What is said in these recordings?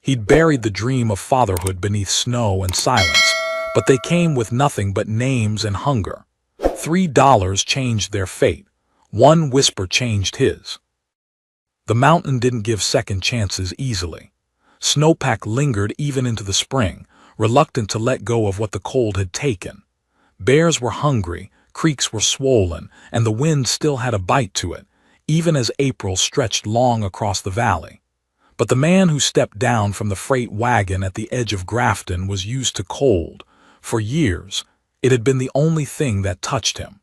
He'd buried the dream of fatherhood beneath snow and silence, but they came with nothing but names and hunger. $3 changed their fate. One whisper changed his. The mountain didn't give second chances easily. Snowpack lingered even into the spring, reluctant to let go of what the cold had taken. Bears were hungry, creeks were swollen, and the wind still had a bite to it, even as April stretched long across the valley. But the man who stepped down from the freight wagon at the edge of Grafton was used to cold. For years, it had been the only thing that touched him.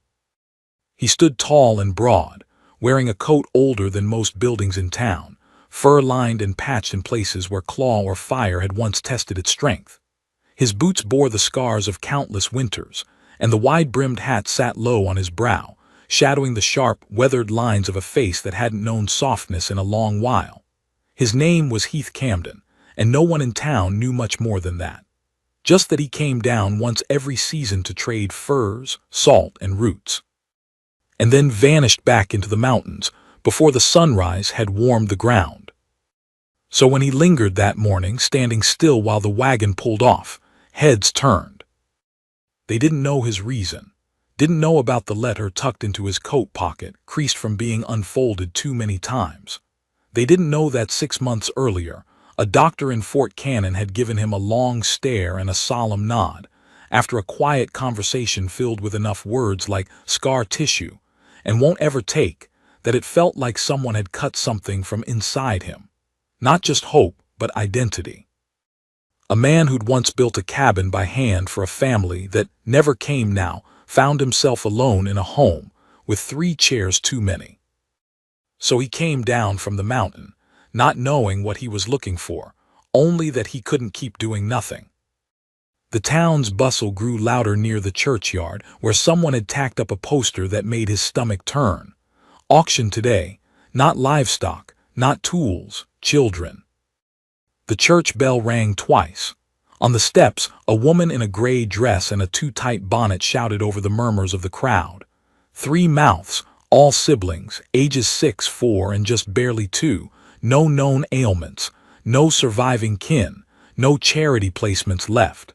He stood tall and broad, wearing a coat older than most buildings in town, fur-lined and patched in places where claw or fire had once tested its strength. His boots bore the scars of countless winters, and the wide-brimmed hat sat low on his brow, shadowing the sharp, weathered lines of a face that hadn't known softness in a long while. His name was Heath Camden, and no one in town knew much more than that. Just that he came down once every season to trade furs, salt, and roots, and then vanished back into the mountains before the sunrise had warmed the ground. So when he lingered that morning, standing still while the wagon pulled off, heads turned. They didn't know his reason, didn't know about the letter tucked into his coat pocket, creased from being unfolded too many times. They didn't know that 6 months earlier, a doctor in Fort Cannon had given him a long stare and a solemn nod, after a quiet conversation filled with enough words like scar tissue and won't ever take, that it felt like someone had cut something from inside him. Not just hope, but identity. A man who'd once built a cabin by hand for a family that never came now found himself alone in a home with 3 chairs too many. So he came down from the mountain, not knowing what he was looking for, only that he couldn't keep doing nothing. The town's bustle grew louder near the churchyard, where someone had tacked up a poster that made his stomach turn. Auction today, not livestock, not tools, children. The church bell rang twice. On the steps, a woman in a gray dress and a too-tight bonnet shouted over the murmurs of the crowd. 3 mouths, all siblings, ages 6, 4, and just barely 2, no known ailments, no surviving kin, no charity placements left.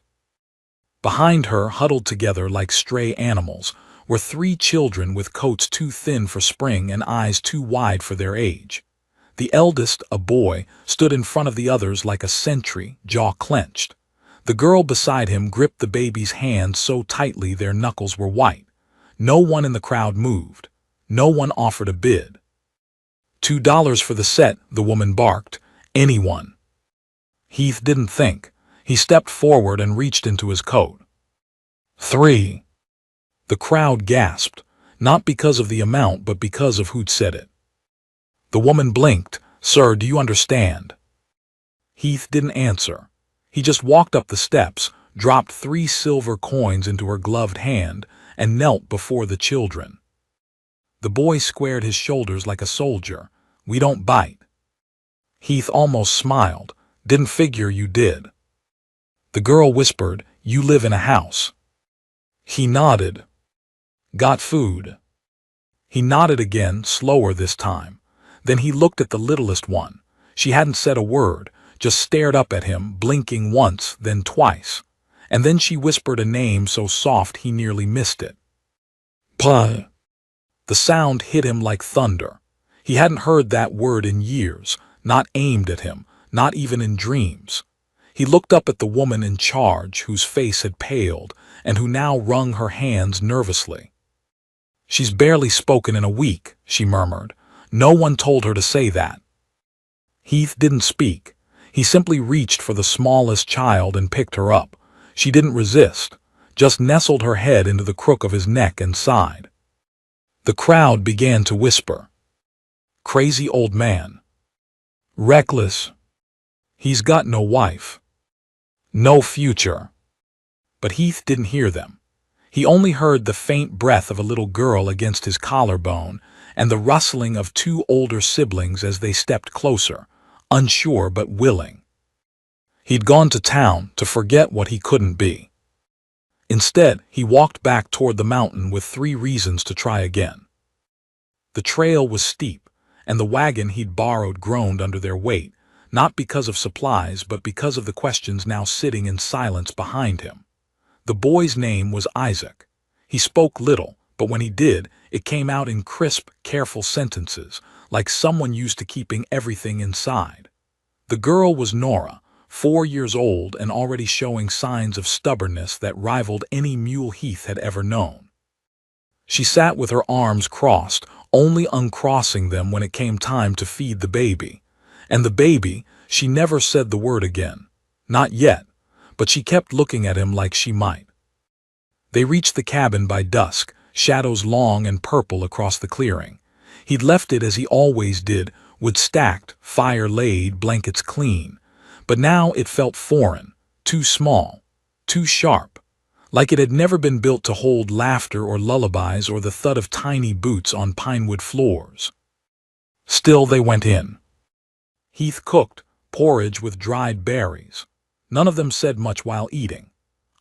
Behind her, huddled together like stray animals, were 3 children with coats too thin for spring and eyes too wide for their age. The eldest, a boy, stood in front of the others like a sentry, jaw clenched. The girl beside him gripped the baby's hand so tightly their knuckles were white. No one in the crowd moved. No one offered a bid. $2 for the set, the woman barked. Anyone. Heath didn't think. He stepped forward and reached into his coat. 3. The crowd gasped, not because of the amount but because of who'd said it. The woman blinked. Sir, do you understand? Heath didn't answer. He just walked up the steps, dropped 3 silver coins into her gloved hand, and knelt before the children. The boy squared his shoulders like a soldier. We don't bite. Heath almost smiled. Didn't figure you did. The girl whispered, you live in a house. He nodded. Got food. He nodded again, slower this time. Then he looked at the littlest one. She hadn't said a word, just stared up at him, blinking once, then twice. And then she whispered a name so soft he nearly missed it. Pa. The sound hit him like thunder. He hadn't heard that word in years, not aimed at him, not even in dreams. He looked up at the woman in charge, whose face had paled, and who now wrung her hands nervously. She's barely spoken in a week, she murmured. No one told her to say that. Heath didn't speak. He simply reached for the smallest child and picked her up. She didn't resist, just nestled her head into the crook of his neck and sighed. The crowd began to whisper. Crazy old man. Reckless. He's got no wife. No future. But Heath didn't hear them. He only heard the faint breath of a little girl against his collarbone and the rustling of 2 older siblings as they stepped closer, unsure but willing. He'd gone to town to forget what he couldn't be. Instead, he walked back toward the mountain with 3 reasons to try again. The trail was steep, and the wagon he'd borrowed groaned under their weight, not because of supplies but because of the questions now sitting in silence behind him. The boy's name was Isaac. He spoke little, but when he did, it came out in crisp, careful sentences, like someone used to keeping everything inside. The girl was Nora, 4 years old and already showing signs of stubbornness that rivaled any mule Heath had ever known. She sat with her arms crossed, only uncrossing them when it came time to feed the baby. And the baby, she never said the word again. Not yet, but she kept looking at him like she might. They reached the cabin by dusk, shadows long and purple across the clearing. He'd left it as he always did, wood stacked, fire laid, blankets clean. But now it felt foreign, too small, too sharp, like it had never been built to hold laughter or lullabies or the thud of tiny boots on pinewood floors. Still they went in. Heath cooked, porridge with dried berries. None of them said much while eating.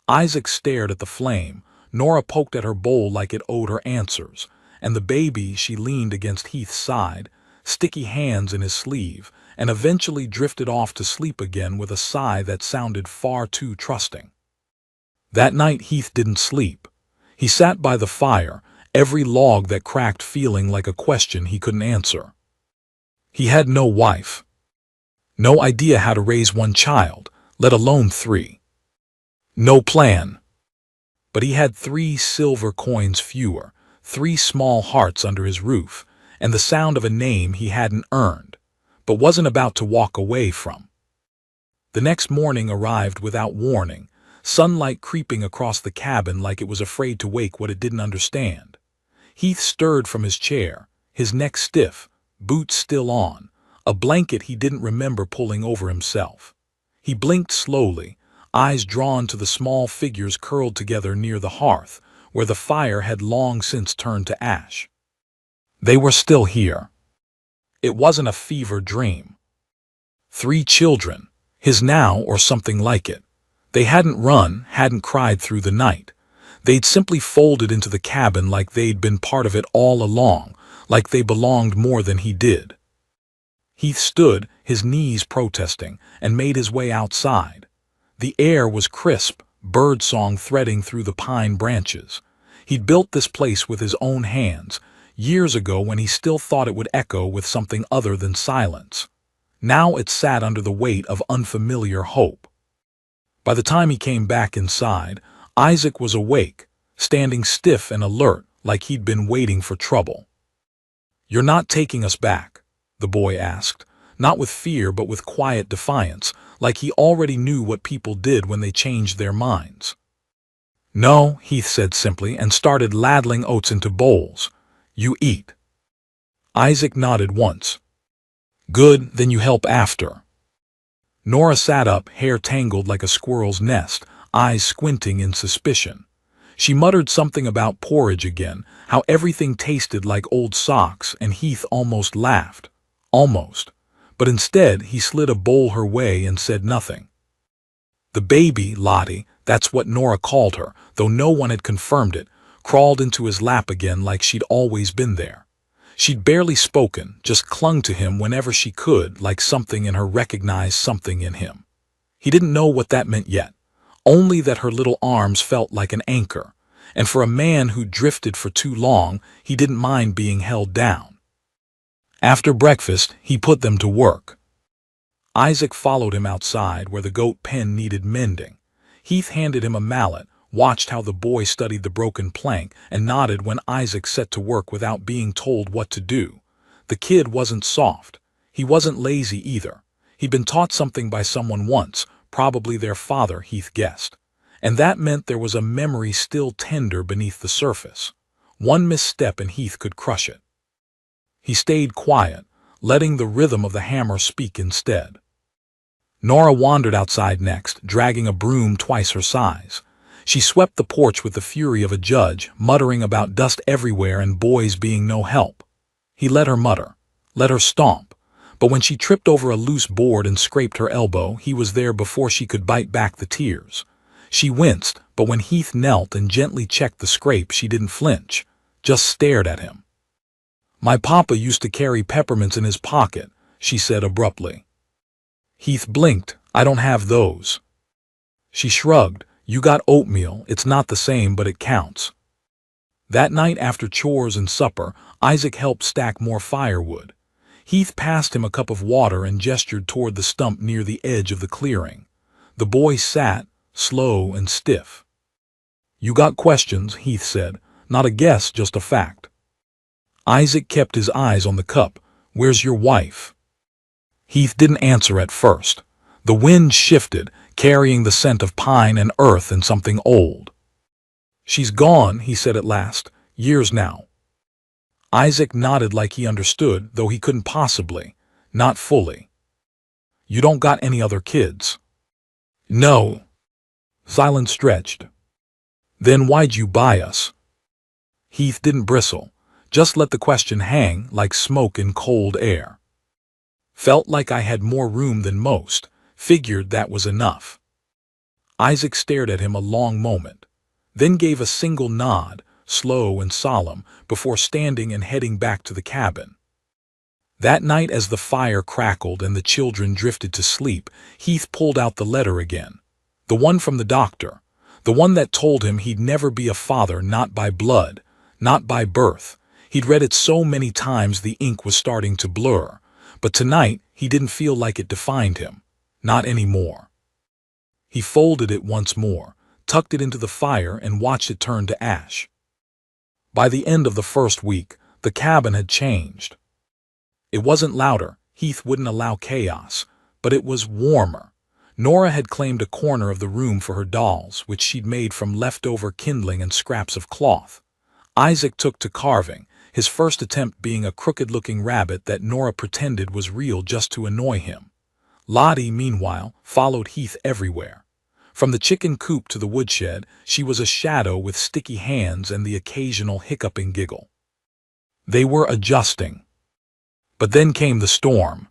Isaac stared at the flame, Nora poked at her bowl like it owed her answers, and the baby, she leaned against Heath's side, sticky hands in his sleeve, and eventually drifted off to sleep again with a sigh that sounded far too trusting. That night Heath didn't sleep. He sat by the fire, every log that cracked feeling like a question he couldn't answer. He had no wife. No idea how to raise one child, let alone 3. No plan. But he had 3 silver coins fewer, 3 small hearts under his roof, and the sound of a name he hadn't earned, but wasn't about to walk away from. The next morning arrived without warning, sunlight creeping across the cabin like it was afraid to wake what it didn't understand. Heath stirred from his chair, his neck stiff, boots still on, a blanket he didn't remember pulling over himself. He blinked slowly, eyes drawn to the small figures curled together near the hearth, where the fire had long since turned to ash. They were still here. It wasn't a fever dream. 3 children, his now or something like it. They hadn't run, hadn't cried through the night. They'd simply folded into the cabin like they'd been part of it all along, like they belonged more than he did. Heath stood, his knees protesting, and made his way outside. The air was crisp, birdsong threading through the pine branches. He'd built this place with his own hands, years ago when he still thought it would echo with something other than silence. Now it sat under the weight of unfamiliar hope. By the time he came back inside, Isaac was awake, standing stiff and alert like he'd been waiting for trouble. "You're not taking us back?" the boy asked, not with fear but with quiet defiance, like he already knew what people did when they changed their minds. "No," Heath said simply and started ladling oats into bowls. "You eat." Isaac nodded once. "Good, then you help after." Nora sat up, hair tangled like a squirrel's nest, eyes squinting in suspicion. She muttered something about porridge again, how everything tasted like old socks, and Heath almost laughed. Almost. But instead he slid a bowl her way and said nothing. The baby, Lottie, that's what Nora called her, though no one had confirmed it, crawled into his lap again like she'd always been there. She'd barely spoken, just clung to him whenever she could, like something in her recognized something in him. He didn't know what that meant yet, only that her little arms felt like an anchor, and for a man who drifted for too long, he didn't mind being held down. After breakfast, he put them to work. Isaac followed him outside where the goat pen needed mending. Heath handed him a mallet, watched how the boy studied the broken plank, and nodded when Isaac set to work without being told what to do. The kid wasn't soft. He wasn't lazy either. He'd been taught something by someone once, probably their father, Heath guessed. And that meant there was a memory still tender beneath the surface. One misstep and Heath could crush it. He stayed quiet, letting the rhythm of the hammer speak instead. Nora wandered outside next, dragging a broom twice her size. She swept the porch with the fury of a judge, muttering about dust everywhere and boys being no help. He let her mutter, let her stomp, but when she tripped over a loose board and scraped her elbow, he was there before she could bite back the tears. She winced, but when Heath knelt and gently checked the scrape, she didn't flinch, just stared at him. "My papa used to carry peppermints in his pocket," she said abruptly. Heath blinked. I don't have those. She shrugged. You got oatmeal. It's not the same, but it counts. That night after chores and supper, Isaac helped stack more firewood. Heath passed him a cup of water and gestured toward the stump near the edge of the clearing. The boy sat, slow and stiff. You got questions, Heath said. Not a guess, just a fact. Isaac kept his eyes on the cup. Where's your wife? Heath didn't answer at first. The wind shifted, carrying the scent of pine and earth and something old. She's gone, he said at last. Years now. Isaac nodded like he understood, though he couldn't possibly. Not fully. You don't got any other kids? No. Silence stretched. Then why'd you buy us? Heath didn't bristle. Just let the question hang like smoke in cold air. Felt like I had more room than most. Figured that was enough. Isaac stared at him a long moment, then gave a single nod, slow and solemn, before standing and heading back to the cabin. That night, as the fire crackled and the children drifted to sleep, Heath pulled out the letter again. The one from the doctor. The one that told him he'd never be a father, not by blood, not by birth. He'd read it so many times the ink was starting to blur. But tonight, he didn't feel like it defined him. Not anymore. He folded it once more, tucked it into the fire, and watched it turn to ash. By the end of the first week, the cabin had changed. It wasn't louder. Heath wouldn't allow chaos. But it was warmer. Nora had claimed a corner of the room for her dolls, which she'd made from leftover kindling and scraps of cloth. Isaac took to carving, his first attempt being a crooked-looking rabbit that Nora pretended was real just to annoy him. Lottie, meanwhile, followed Heath everywhere. From the chicken coop to the woodshed, she was a shadow with sticky hands and the occasional hiccuping giggle. They were adjusting. But then came the storm.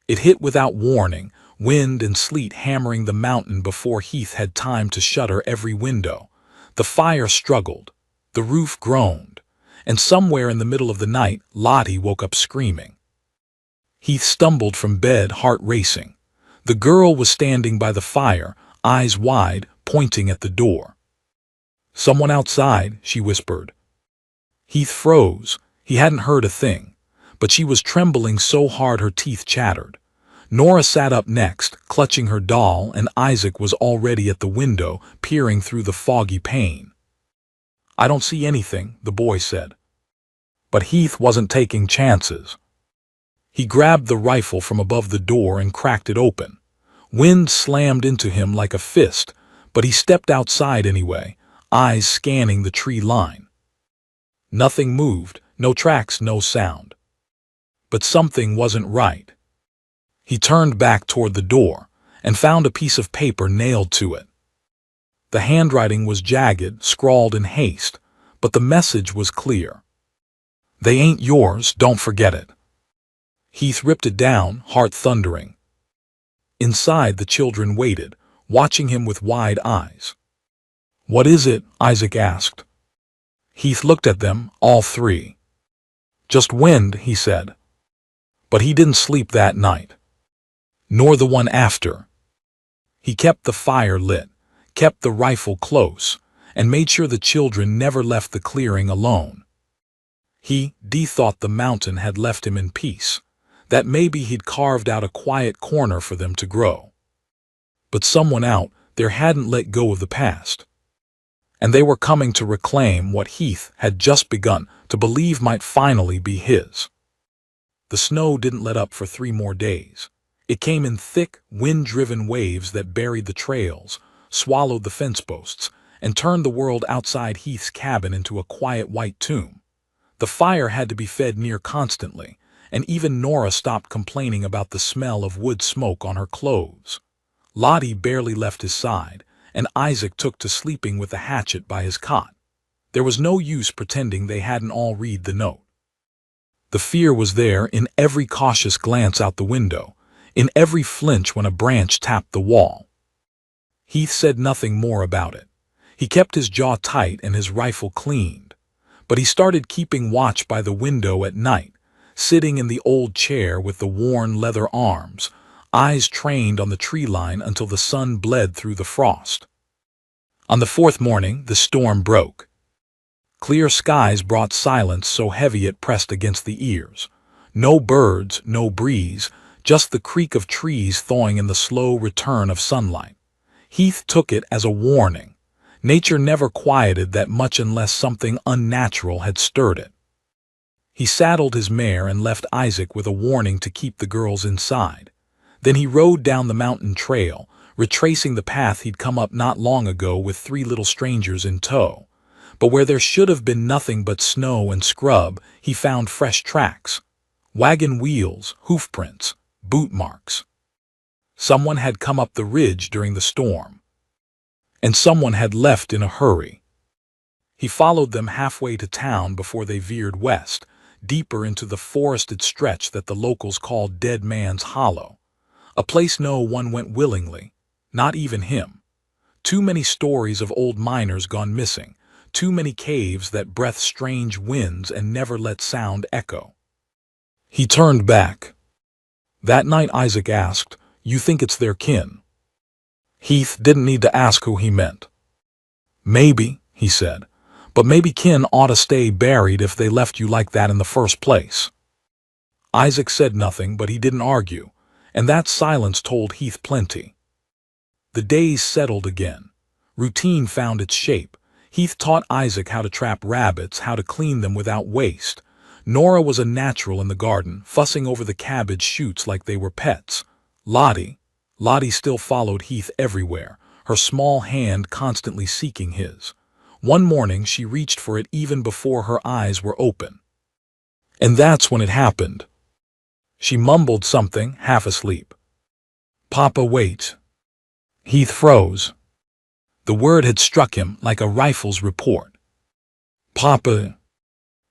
It hit without warning, wind and sleet hammering the mountain before Heath had time to shutter every window. The fire struggled. The roof groaned. And somewhere in the middle of the night, Lottie woke up screaming. Heath stumbled from bed, heart racing. The girl was standing by the fire, eyes wide, pointing at the door. Someone outside, she whispered. Heath froze. He hadn't heard a thing. But she was trembling so hard her teeth chattered. Nora sat up next, clutching her doll, and Isaac was already at the window, peering through the foggy pane. I don't see anything, the boy said. But Heath wasn't taking chances. He grabbed the rifle from above the door and cracked it open. Wind slammed into him like a fist, but he stepped outside anyway, eyes scanning the tree line. Nothing moved, no tracks, no sound. But something wasn't right. He turned back toward the door and found a piece of paper nailed to it. The handwriting was jagged, scrawled in haste, but the message was clear. They ain't yours, don't forget it. Heath ripped it down, heart thundering. Inside, the children waited, watching him with wide eyes. What is it? Isaac asked. Heath looked at them, all three. Just wind, he said. But he didn't sleep that night. Nor the one after. He kept the fire lit, kept the rifle close, and made sure the children never left the clearing alone. He thought the mountain had left him in peace, that maybe he'd carved out a quiet corner for them to grow. But someone out there hadn't let go of the past. And they were coming to reclaim what Heath had just begun to believe might finally be his. The snow didn't let up for 3 more days. It came in thick, wind-driven waves that buried the trails, swallowed the fence posts, and turned the world outside Heath's cabin into a quiet white tomb. The fire had to be fed near constantly, and even Nora stopped complaining about the smell of wood smoke on her clothes. Lottie barely left his side, and Isaac took to sleeping with a hatchet by his cot. There was no use pretending they hadn't all read the note. The fear was there in every cautious glance out the window, in every flinch when a branch tapped the wall. Heath said nothing more about it. He kept his jaw tight and his rifle cleaned. But he started keeping watch by the window at night, sitting in the old chair with the worn leather arms, eyes trained on the tree line until the sun bled through the frost. On the fourth morning, the storm broke. Clear skies brought silence so heavy it pressed against the ears. No birds, no breeze, just the creak of trees thawing in the slow return of sunlight. Heath took it as a warning. Nature never quieted that much unless something unnatural had stirred it. He saddled his mare and left Isaac with a warning to keep the girls inside. Then he rode down the mountain trail, retracing the path he'd come up not long ago with 3 little strangers in tow. But where there should have been nothing but snow and scrub, he found fresh tracks. Wagon wheels, hoof prints, boot marks. Someone had come up the ridge during the storm. And someone had left in a hurry. He followed them halfway to town before they veered west, deeper into the forested stretch that the locals called Dead Man's Hollow. A place no one went willingly, not even him. Too many stories of old miners gone missing, too many caves that breathed strange winds and never let sound echo. He turned back. That night Isaac asked, "You think it's their kin?" Heath didn't need to ask who he meant. "Maybe," he said, "but maybe kin ought to stay buried if they left you like that in the first place." Isaac said nothing, but he didn't argue, and that silence told Heath plenty. The days settled again. Routine found its shape. Heath taught Isaac how to trap rabbits, how to clean them without waste. Nora was a natural in the garden, fussing over the cabbage shoots like they were pets. Lottie still followed Heath everywhere, her small hand constantly seeking his. One morning she reached for it even before her eyes were open. And that's when it happened. She mumbled something, half asleep. "Papa, wait." Heath froze. The word had struck him like a rifle's report. "Papa."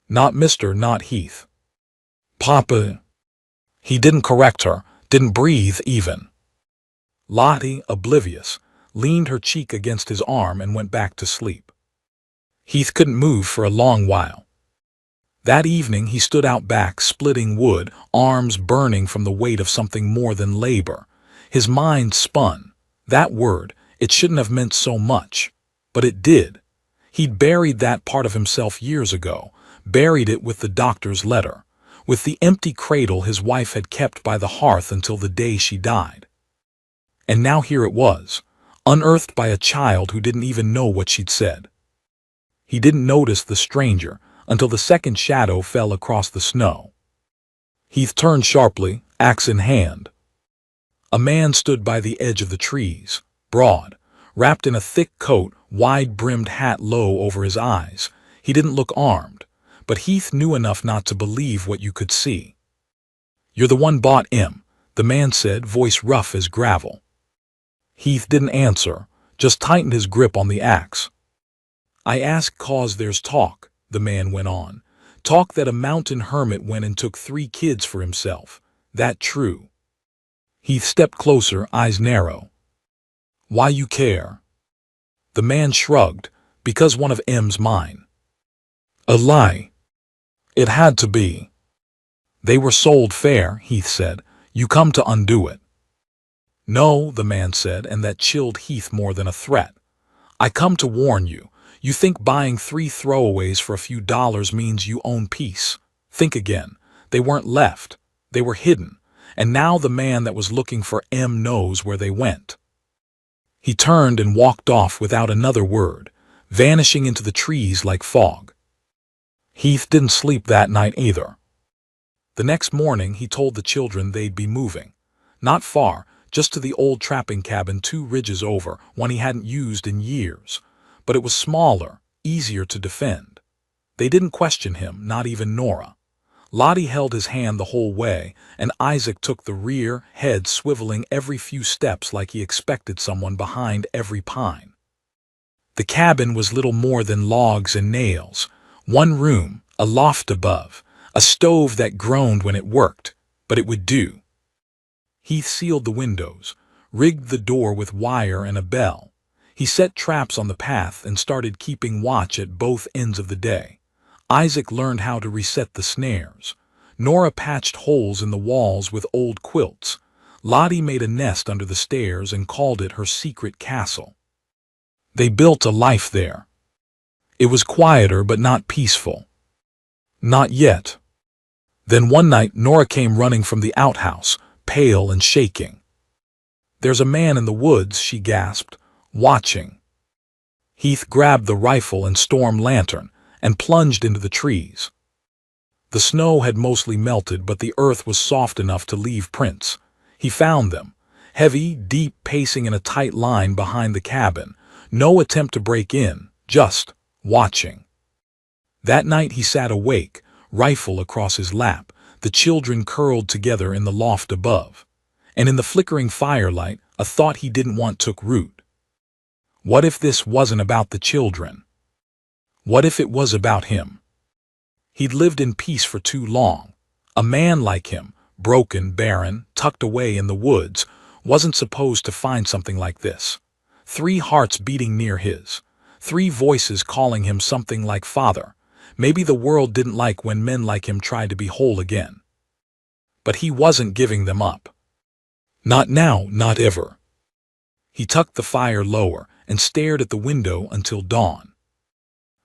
Not Mr., not Heath. "Papa." He didn't correct her, didn't breathe even. Lottie, oblivious, leaned her cheek against his arm and went back to sleep. Heath couldn't move for a long while. That evening he stood out back, splitting wood, arms burning from the weight of something more than labor. His mind spun. That word, it shouldn't have meant so much. But it did. He'd buried that part of himself years ago, buried it with the doctor's letter, with the empty cradle his wife had kept by the hearth until the day she died. And now here it was, unearthed by a child who didn't even know what she'd said. He didn't notice the stranger until the second shadow fell across the snow. Heath turned sharply, axe in hand. A man stood by the edge of the trees, broad, wrapped in a thick coat, wide-brimmed hat low over his eyes. He didn't look armed, but Heath knew enough not to believe what you could see. "You're the one bought him," the man said, voice rough as gravel. Heath didn't answer, just tightened his grip on the axe. "I ask 'cause there's talk," the man went on. "Talk that a mountain hermit went and took 3 kids for himself. That true?" Heath stepped closer, eyes narrow. "Why you care?" The man shrugged. "Because one of 'em's mine." "A lie." "It had to be." "They were sold fair," Heath said. "You come to undo it." "No," the man said, and that chilled Heath more than a threat. "I come to warn you. You think buying 3 throwaways for a few dollars means you own peace. Think again. They weren't left. They were hidden. And now the man that was looking for 'em knows where they went." He turned and walked off without another word, vanishing into the trees like fog. Heath didn't sleep that night either. The next morning he told the children they'd be moving. Not far, just to the old trapping cabin 2 ridges over, one he hadn't used in years. But it was smaller, easier to defend. They didn't question him, not even Nora. Lottie held his hand the whole way, and Isaac took the rear, head swiveling every few steps like he expected someone behind every pine. The cabin was little more than logs and nails. 1 room, a loft above, a stove that groaned when it worked, but it would do. Heath sealed the windows, rigged the door with wire and a bell. He set traps on the path and started keeping watch at both ends of the day. Isaac learned how to reset the snares. Nora patched holes in the walls with old quilts. Lottie made a nest under the stairs and called it her secret castle. They built a life there. It was quieter but not peaceful. Not yet. Then one night Nora came running from the outhouse, pale and shaking. "There's a man in the woods," she gasped, "watching." Heath grabbed the rifle and storm lantern and plunged into the trees. The snow had mostly melted, but the earth was soft enough to leave prints. He found them, heavy, deep, pacing in a tight line behind the cabin. No attempt to break in, just watching. That night he sat awake, rifle across his lap, the children curled together in the loft above. And in the flickering firelight, a thought he didn't want took root. What if this wasn't about the children? What if it was about him? He'd lived in peace for too long. A man like him, broken, barren, tucked away in the woods, wasn't supposed to find something like this. 3 hearts beating near his. 3 voices calling him something like father. Maybe the world didn't like when men like him tried to be whole again. But he wasn't giving them up. Not now, not ever. He tucked the fire lower and stared at the window until dawn.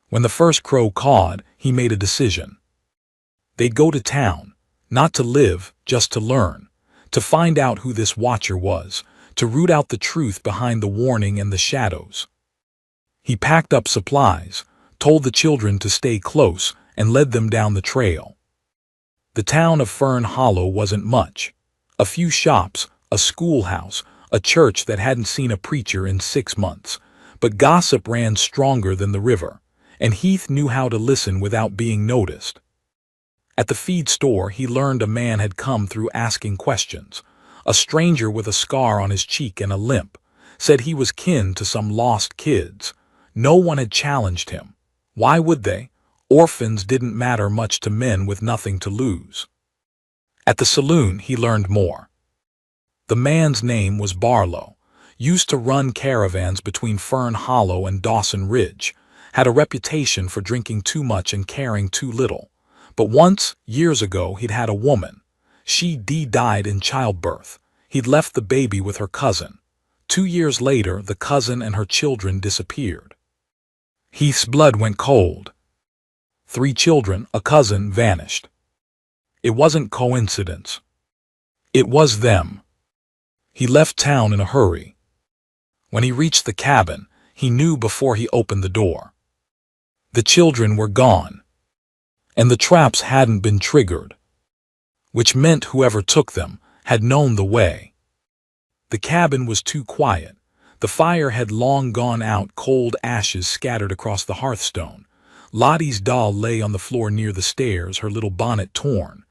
When the first crow cawed, he made a decision. They'd go to town, not to live, just to learn, to find out who this watcher was, to root out the truth behind the warning and the shadows. He packed up supplies, told the children to stay close, and led them down the trail. The town of Fern Hollow wasn't much. A few shops, a schoolhouse, a church that hadn't seen a preacher in 6 months. But gossip ran stronger than the river, and Heath knew how to listen without being noticed. At the feed store, he learned a man had come through asking questions. A stranger with a scar on his cheek and a limp, said he was kin to some lost kids. No one had challenged him. Why would they? Orphans didn't matter much to men with nothing to lose. At the saloon, he learned more. The man's name was Barlow, used to run caravans between Fern Hollow and Dawson Ridge, had a reputation for drinking too much and caring too little. But once, years ago, he'd had a woman. She died in childbirth. He'd left the baby with her cousin. 2 years later, the cousin and her children disappeared. Heath's blood went cold. 3 children, a cousin, vanished. It wasn't coincidence. It was them. He left town in a hurry. When he reached the cabin, he knew before he opened the door. The children were gone. And the traps hadn't been triggered. Which meant whoever took them had known the way. The cabin was too quiet. The fire had long gone out, cold ashes scattered across the hearthstone. Lottie's doll lay on the floor near the stairs, her little bonnet torn.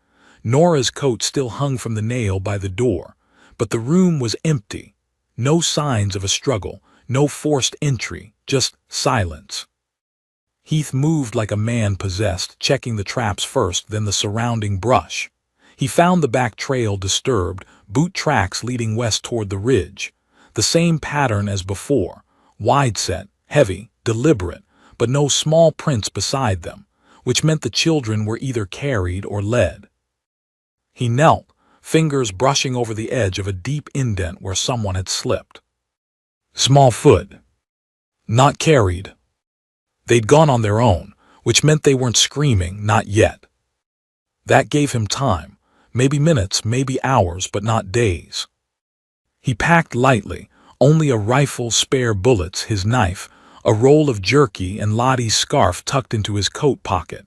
Nora's coat still hung from the nail by the door. But the room was empty. No signs of a struggle, no forced entry, just silence. Heath moved like a man possessed, checking the traps first, then the surrounding brush. He found the back trail disturbed, boot tracks leading west toward the ridge. The same pattern as before, wide-set, heavy, deliberate, but no small prints beside them, which meant the children were either carried or led. He knelt, fingers brushing over the edge of a deep indent where someone had slipped. Small foot. Not carried. They'd gone on their own, which meant they weren't screaming, not yet. That gave him time, maybe minutes, maybe hours, but not days. He packed lightly, only a rifle, spare bullets, his knife, a roll of jerky, and Lottie's scarf tucked into his coat pocket.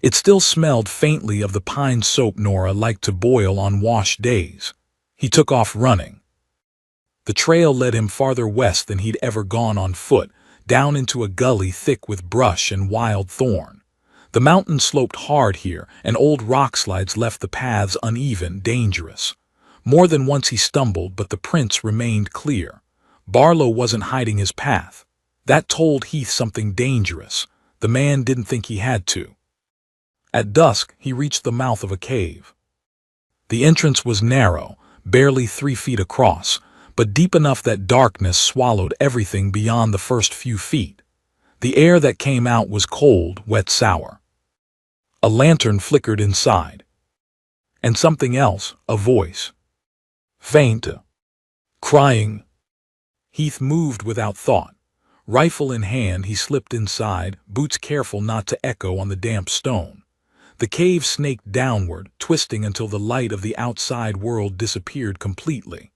It still smelled faintly of the pine soap Nora liked to boil on wash days. He took off running. The trail led him farther west than he'd ever gone on foot, down into a gully thick with brush and wild thorn. The mountain sloped hard here, and old rock slides left the paths uneven, dangerous. More than once he stumbled, but the prints remained clear. Barlow wasn't hiding his path. That told Heath something dangerous. The man didn't think he had to. At dusk, he reached the mouth of a cave. The entrance was narrow, barely 3 feet across, but deep enough that darkness swallowed everything beyond the first few feet. The air that came out was cold, wet, sour. A lantern flickered inside. And something else, a voice. Faint. Crying. Heath moved without thought. Rifle in hand, he slipped inside, boots careful not to echo on the damp stone. The cave snaked downward, twisting until the light of the outside world disappeared completely.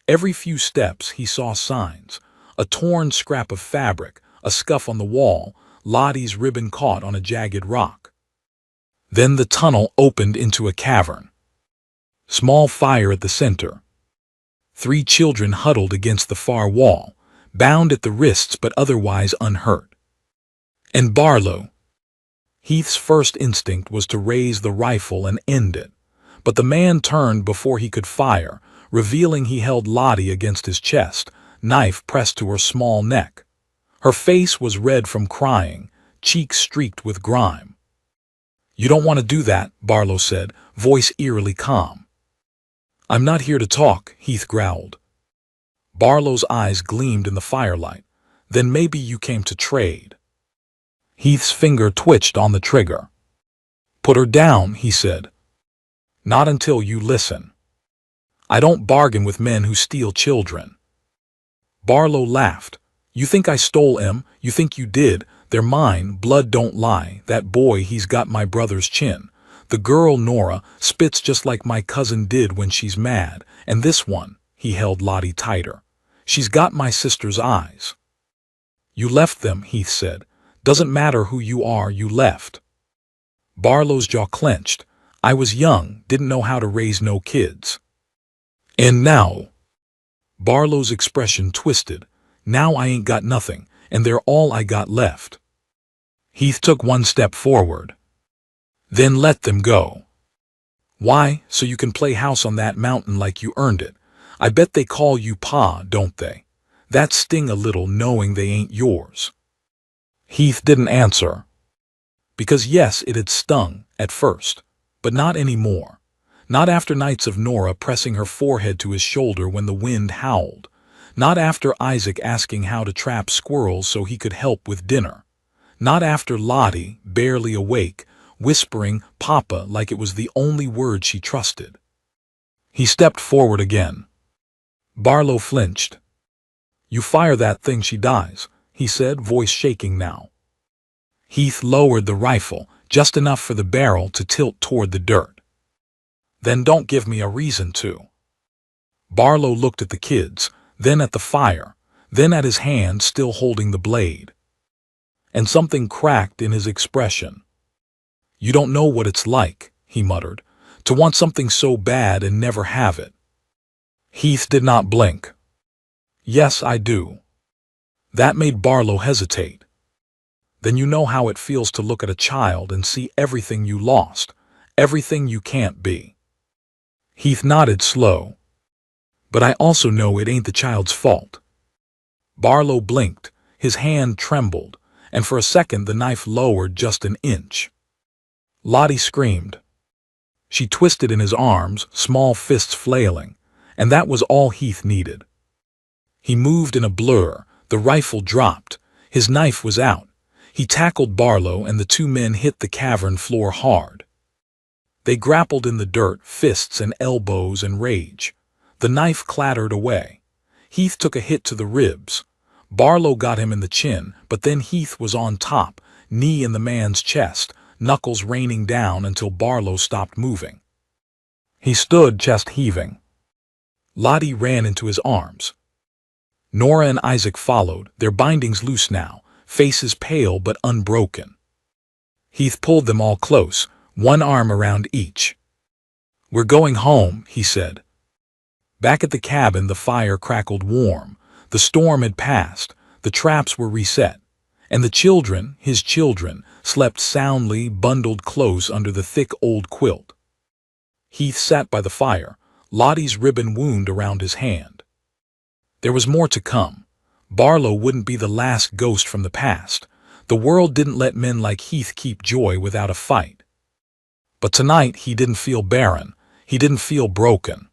Every few steps he saw signs: a torn scrap of fabric, a scuff on the wall, Lottie's ribbon caught on a jagged rock. Then the tunnel opened into a cavern. Small fire at the center. 3 children huddled against the far wall, bound at the wrists but otherwise unhurt. And Barlow. Heath's first instinct was to raise the rifle and end it, but the man turned before he could fire, revealing he held Lottie against his chest, knife pressed to her small neck. Her face was red from crying, cheeks streaked with grime. "You don't want to do that," Barlow said, voice eerily calm. "I'm not here to talk," Heath growled. Barlow's eyes gleamed in the firelight. "Then maybe you came to trade." Heath's finger twitched on the trigger. "Put her down," he said. "Not until you listen. I don't bargain with men who steal children." Barlow laughed. "You think I stole 'em? You think you did? They're mine, blood don't lie. That boy, he's got my brother's chin. The girl, Nora, spits just like my cousin did when she's mad. And this one," he held Lottie tighter, "she's got my sister's eyes." "You left them," Heath said. "Doesn't matter who you are, you left." Barlow's jaw clenched. "I was young, didn't know how to raise no kids." "And now?" Barlow's expression twisted. "Now I ain't got nothing, and they're all I got left." Heath took one step forward. "Then let them go." "Why? So you can play house on that mountain like you earned it. I bet they call you Pa, don't they? That sting a little knowing they ain't yours." Heath didn't answer. Because yes, it had stung, at first, but not anymore. Not after nights of Nora pressing her forehead to his shoulder when the wind howled. Not after Isaac asking how to trap squirrels so he could help with dinner. Not after Lottie, barely awake, whispering "Papa" like it was the only word she trusted. He stepped forward again. Barlow flinched. "You fire that thing, she dies," he said, voice shaking now. Heath lowered the rifle, just enough for the barrel to tilt toward the dirt. "Then don't give me a reason to." Barlow looked at the kids, then at the fire, then at his hand still holding the blade. And something cracked in his expression. "You don't know what it's like," he muttered, "to want something so bad and never have it." Heath did not blink. "Yes, I do." That made Barlow hesitate. "Then you know how it feels to look at a child and see everything you lost, everything you can't be." Heath nodded slow. "But I also know it ain't the child's fault." Barlow blinked, his hand trembled, and for a second the knife lowered just an inch. Lottie screamed. She twisted in his arms, small fists flailing, and that was all Heath needed. He moved in a blur, the rifle dropped, his knife was out. He tackled Barlow and the 2 men hit the cavern floor hard. They grappled in the dirt, fists and elbows and rage. The knife clattered away. Heath took a hit to the ribs. Barlow got him in the chin, but then Heath was on top, knee in the man's chest, knuckles raining down until Barlow stopped moving. He stood, chest heaving. Lottie ran into his arms. Nora and Isaac followed, their bindings loose now, faces pale but unbroken. Heath pulled them all close, one arm around each. "We're going home," he said. Back at the cabin, the fire crackled warm. The storm had passed, the traps were reset, and the children, his children, slept soundly, bundled close under the thick old quilt. Heath sat by the fire, Lottie's ribbon wound around his hand. There was more to come. Barlow wouldn't be the last ghost from the past. The world didn't let men like Heath keep joy without a fight. But tonight he didn't feel barren, he didn't feel broken.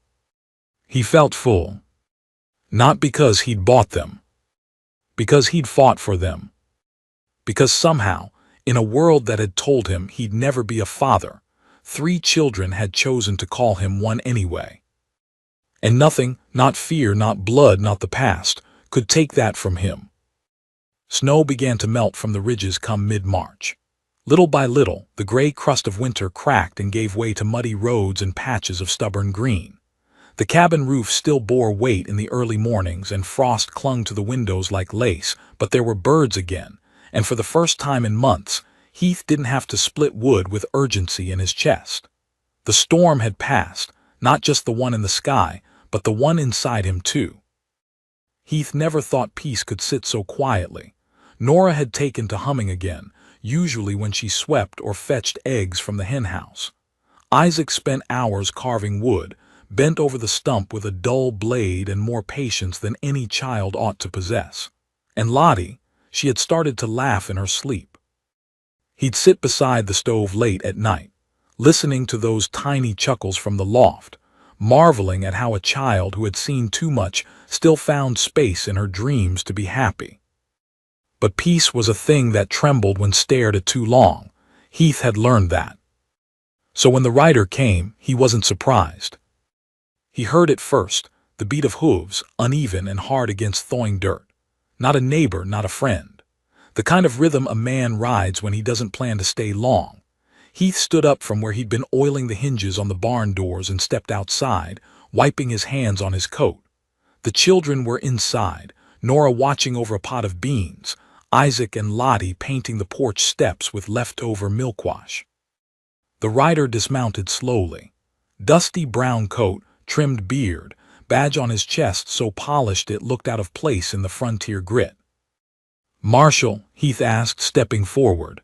He felt full. Not because he'd bought them. Because he'd fought for them. Because somehow, in a world that had told him he'd never be a father, 3 children had chosen to call him one anyway. And nothing, not fear, not blood, not the past, could take that from him. Snow began to melt from the ridges come mid-March. Little by little, the gray crust of winter cracked and gave way to muddy roads and patches of stubborn green. The cabin roof still bore weight in the early mornings, and frost clung to the windows like lace, but there were birds again, and for the first time in months, Heath didn't have to split wood with urgency in his chest. The storm had passed, not just the one in the sky, but the one inside him too. Heath never thought peace could sit so quietly. Nora had taken to humming again, usually when she swept or fetched eggs from the henhouse. Isaac spent hours carving wood, bent over the stump with a dull blade and more patience than any child ought to possess. And Lottie, she had started to laugh in her sleep. He'd sit beside the stove late at night, listening to those tiny chuckles from the loft, marveling at how a child who had seen too much still found space in her dreams to be happy. But peace was a thing that trembled when stared at too long. Heath had learned that. So when the rider came, he wasn't surprised. He heard it first, the beat of hooves, uneven and hard against thawing dirt. Not a neighbor, not a friend. The kind of rhythm a man rides when he doesn't plan to stay long. Heath stood up from where he'd been oiling the hinges on the barn doors and stepped outside, wiping his hands on his coat. The children were inside, Nora watching over a pot of beans, Isaac and Lottie painting the porch steps with leftover milkwash. The rider dismounted slowly. Dusty brown coat, trimmed beard, badge on his chest so polished it looked out of place in the frontier grit. "Marshal?" Heath asked, stepping forward.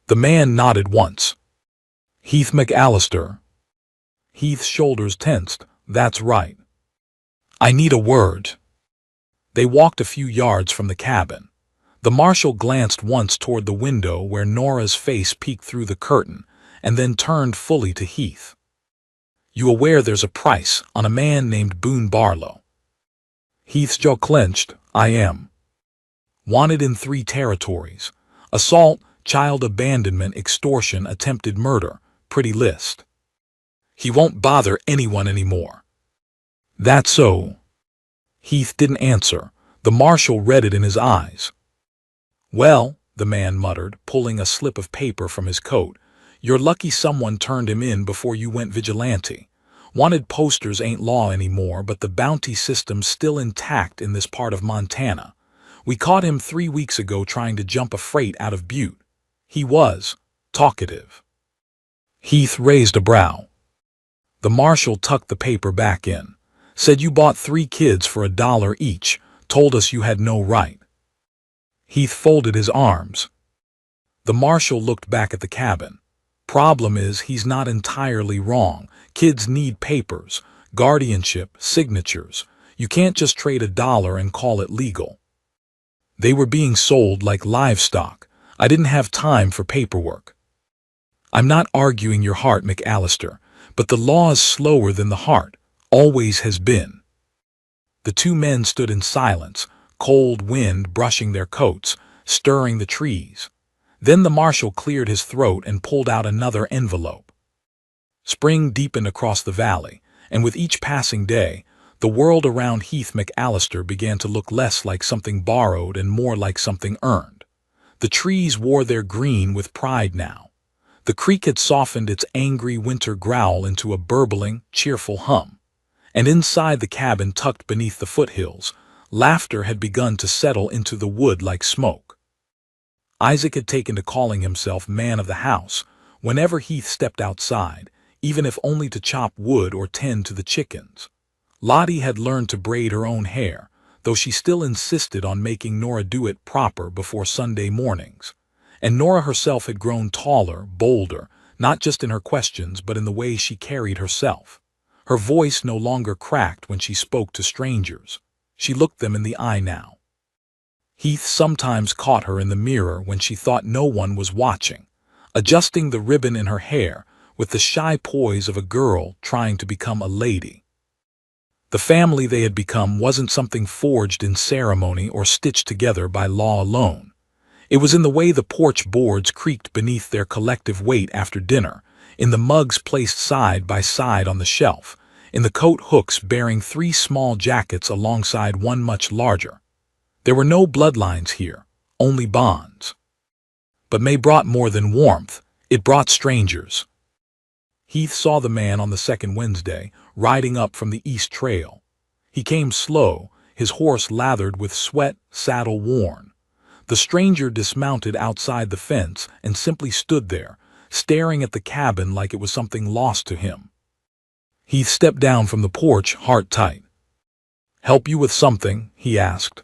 The man nodded once. "Heath McAllister." Heath's shoulders tensed. "That's right. I need a word." They walked a few yards from the cabin. The marshal glanced once toward the window where Nora's face peeked through the curtain, and then turned fully to Heath. "You aware there's a price on a man named Boone Barlow?" Heath's jaw clenched. "I am. Wanted in 3 territories. Assault, child abandonment, extortion, attempted murder. Pretty list. He won't bother anyone anymore." "That's so?" Heath didn't answer. The marshal read it in his eyes. "Well," the man muttered, pulling a slip of paper from his coat, "you're lucky someone turned him in before you went vigilante. Wanted posters ain't law anymore, but the bounty system's still intact in this part of Montana. We caught him 3 weeks ago trying to jump a freight out of Butte. He was talkative." Heath raised a brow. The marshal tucked the paper back in. "Said you bought 3 kids for $1 each. Told us you had no right." Heath folded his arms. The marshal looked back at the cabin. "Problem is, he's not entirely wrong. Kids need papers, guardianship, signatures. You can't just trade $1 and call it legal. They were being sold like livestock. I didn't have time for paperwork." "I'm not arguing your heart, McAllister, but the law is slower than the heart. Always has been." The 2 men stood in silence, cold wind brushing their coats, stirring the trees. Then the marshal cleared his throat and pulled out another envelope. Spring deepened across the valley, and with each passing day, the world around Heath McAllister began to look less like something borrowed and more like something earned. The trees wore their green with pride now. The creek had softened its angry winter growl into a burbling, cheerful hum. And inside the cabin tucked beneath the foothills, laughter had begun to settle into the wood like smoke. Isaac had taken to calling himself man of the house whenever Heath stepped outside, even if only to chop wood or tend to the chickens. Lottie had learned to braid her own hair, though she still insisted on making Nora do it proper before Sunday mornings. And Nora herself had grown taller, bolder, not just in her questions but in the way she carried herself. Her voice no longer cracked when she spoke to strangers. She looked them in the eye now. Heath sometimes caught her in the mirror when she thought no one was watching, adjusting the ribbon in her hair with the shy poise of a girl trying to become a lady. The family they had become wasn't something forged in ceremony or stitched together by law alone. It was in the way the porch boards creaked beneath their collective weight after dinner, in the mugs placed side by side on the shelf, in the coat hooks bearing 3 small jackets alongside one much larger. There were no bloodlines here, only bonds. But May brought more than warmth, it brought strangers. Heath saw the man on the second Wednesday, riding up from the East Trail. He came slow, his horse lathered with sweat, saddle worn. The stranger dismounted outside the fence and simply stood there, staring at the cabin like it was something lost to him. Heath stepped down from the porch, heart tight. "Help you with something?" he asked.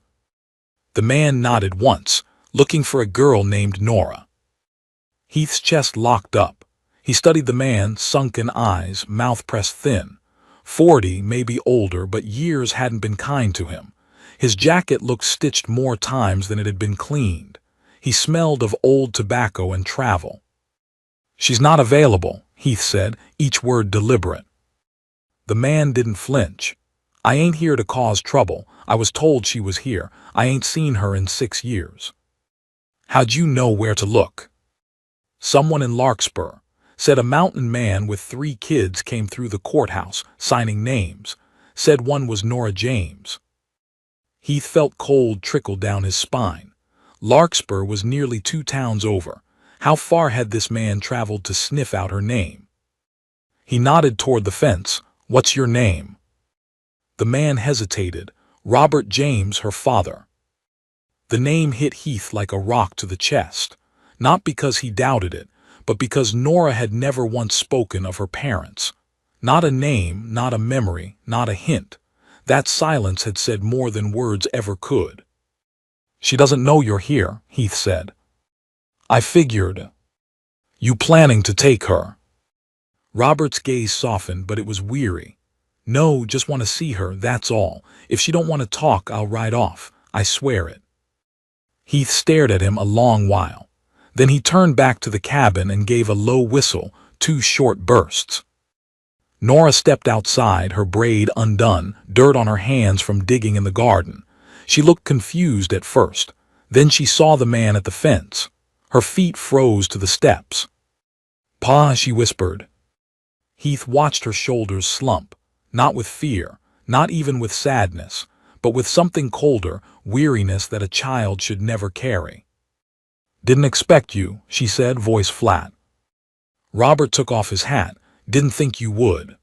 The man nodded once, looking for a girl named Nora. Heath's chest locked up. He studied the man's sunken eyes, mouth pressed thin. 40, maybe older, but years hadn't been kind to him. His jacket looked stitched more times than it had been cleaned. He smelled of old tobacco and travel. "She's not available," Heath said, each word deliberate. The man didn't flinch. "I ain't here to cause trouble. I was told she was here. I ain't seen her in 6 years." "How'd you know where to look?" "Someone in Larkspur said a mountain man with 3 kids came through the courthouse, signing names. Said one was Nora James." Heath felt cold trickle down his spine. Larkspur was nearly 2 towns over. How far had this man traveled to sniff out her name? He nodded toward the fence. "What's your name?" The man hesitated. "Robert James, her father." The name hit Heath like a rock to the chest, not because he doubted it, but because Nora had never once spoken of her parents. Not a name, not a memory, not a hint. That silence had said more than words ever could. "She doesn't know you're here," Heath said. "I figured." "You planning to take her?" Robert's gaze softened, but it was weary. "No, just want to see her, that's all. If she don't want to talk, I'll ride off. I swear it." Heath stared at him a long while. Then he turned back to the cabin and gave a low whistle, 2 short bursts. Nora stepped outside, her braid undone, dirt on her hands from digging in the garden. She looked confused at first. Then she saw the man at the fence. Her feet froze to the steps. "Pa," she whispered. Heath watched her shoulders slump, not with fear, not even with sadness, but with something colder, weariness that a child should never carry. "Didn't expect you," she said, voice flat. Robert took off his hat. "Didn't think you would."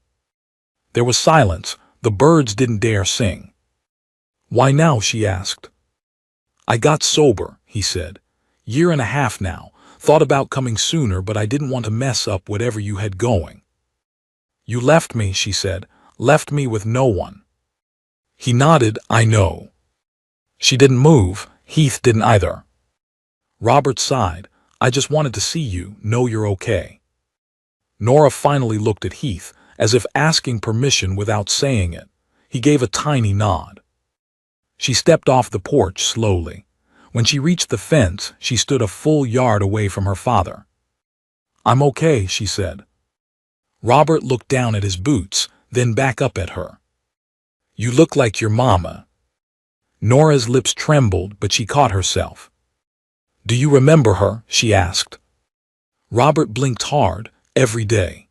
There was silence. The birds didn't dare sing. "Why now?" she asked. "I got sober," he said. "1.5 years now. Thought about coming sooner, but I didn't want to mess up whatever you had going." "You left me," she said. "Left me with no one." He nodded. "I know." She didn't move. Heath didn't either. Robert sighed. "I just wanted to see you, know you're okay." Nora finally looked at Heath, as if asking permission without saying it. He gave a tiny nod. She stepped off the porch slowly. When she reached the fence, she stood a full yard away from her father. "I'm okay," she said. Robert looked down at his boots, then back up at her. "You look like your mama." Nora's lips trembled, but she caught herself. "Do you remember her?" she asked. Robert blinked hard. "Every day."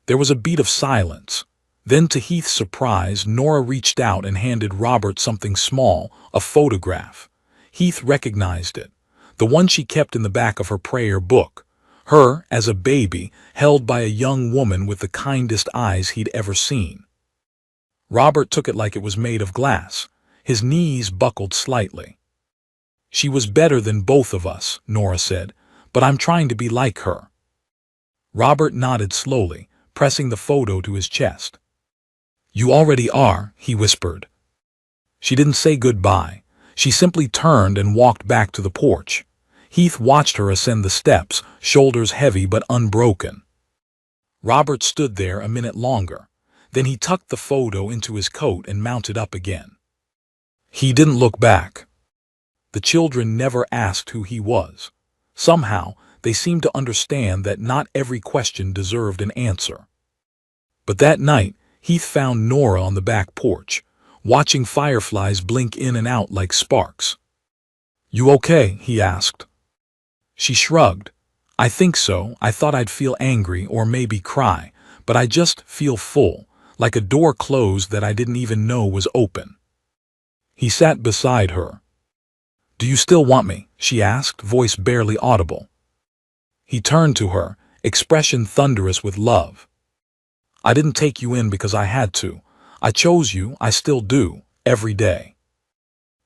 There was a beat of silence. Then, to Heath's surprise, Nora reached out and handed Robert something small, a photograph. Heath recognized it, the one she kept in the back of her prayer book. Her, as a baby, held by a young woman with the kindest eyes he'd ever seen. Robert took it like it was made of glass. His knees buckled slightly. "She was better than both of us," Nora said, "but I'm trying to be like her." Robert nodded slowly, pressing the photo to his chest. "You already are," he whispered. She didn't say goodbye. She simply turned and walked back to the porch. Heath watched her ascend the steps, shoulders heavy but unbroken. Robert stood there a minute longer. Then he tucked the photo into his coat and mounted up again. He didn't look back. The children never asked who he was. Somehow, they seemed to understand that not every question deserved an answer. But that night, Heath found Nora on the back porch, watching fireflies blink in and out like sparks. "You okay?" he asked. She shrugged. "I think so. I thought I'd feel angry or maybe cry, but I just feel full, like a door closed that I didn't even know was open. He sat beside her. "Do you still want me?" she asked, voice barely audible. He turned to her, expression thunderous with love. "I didn't take you in because I had to. I chose you, I still do, every day."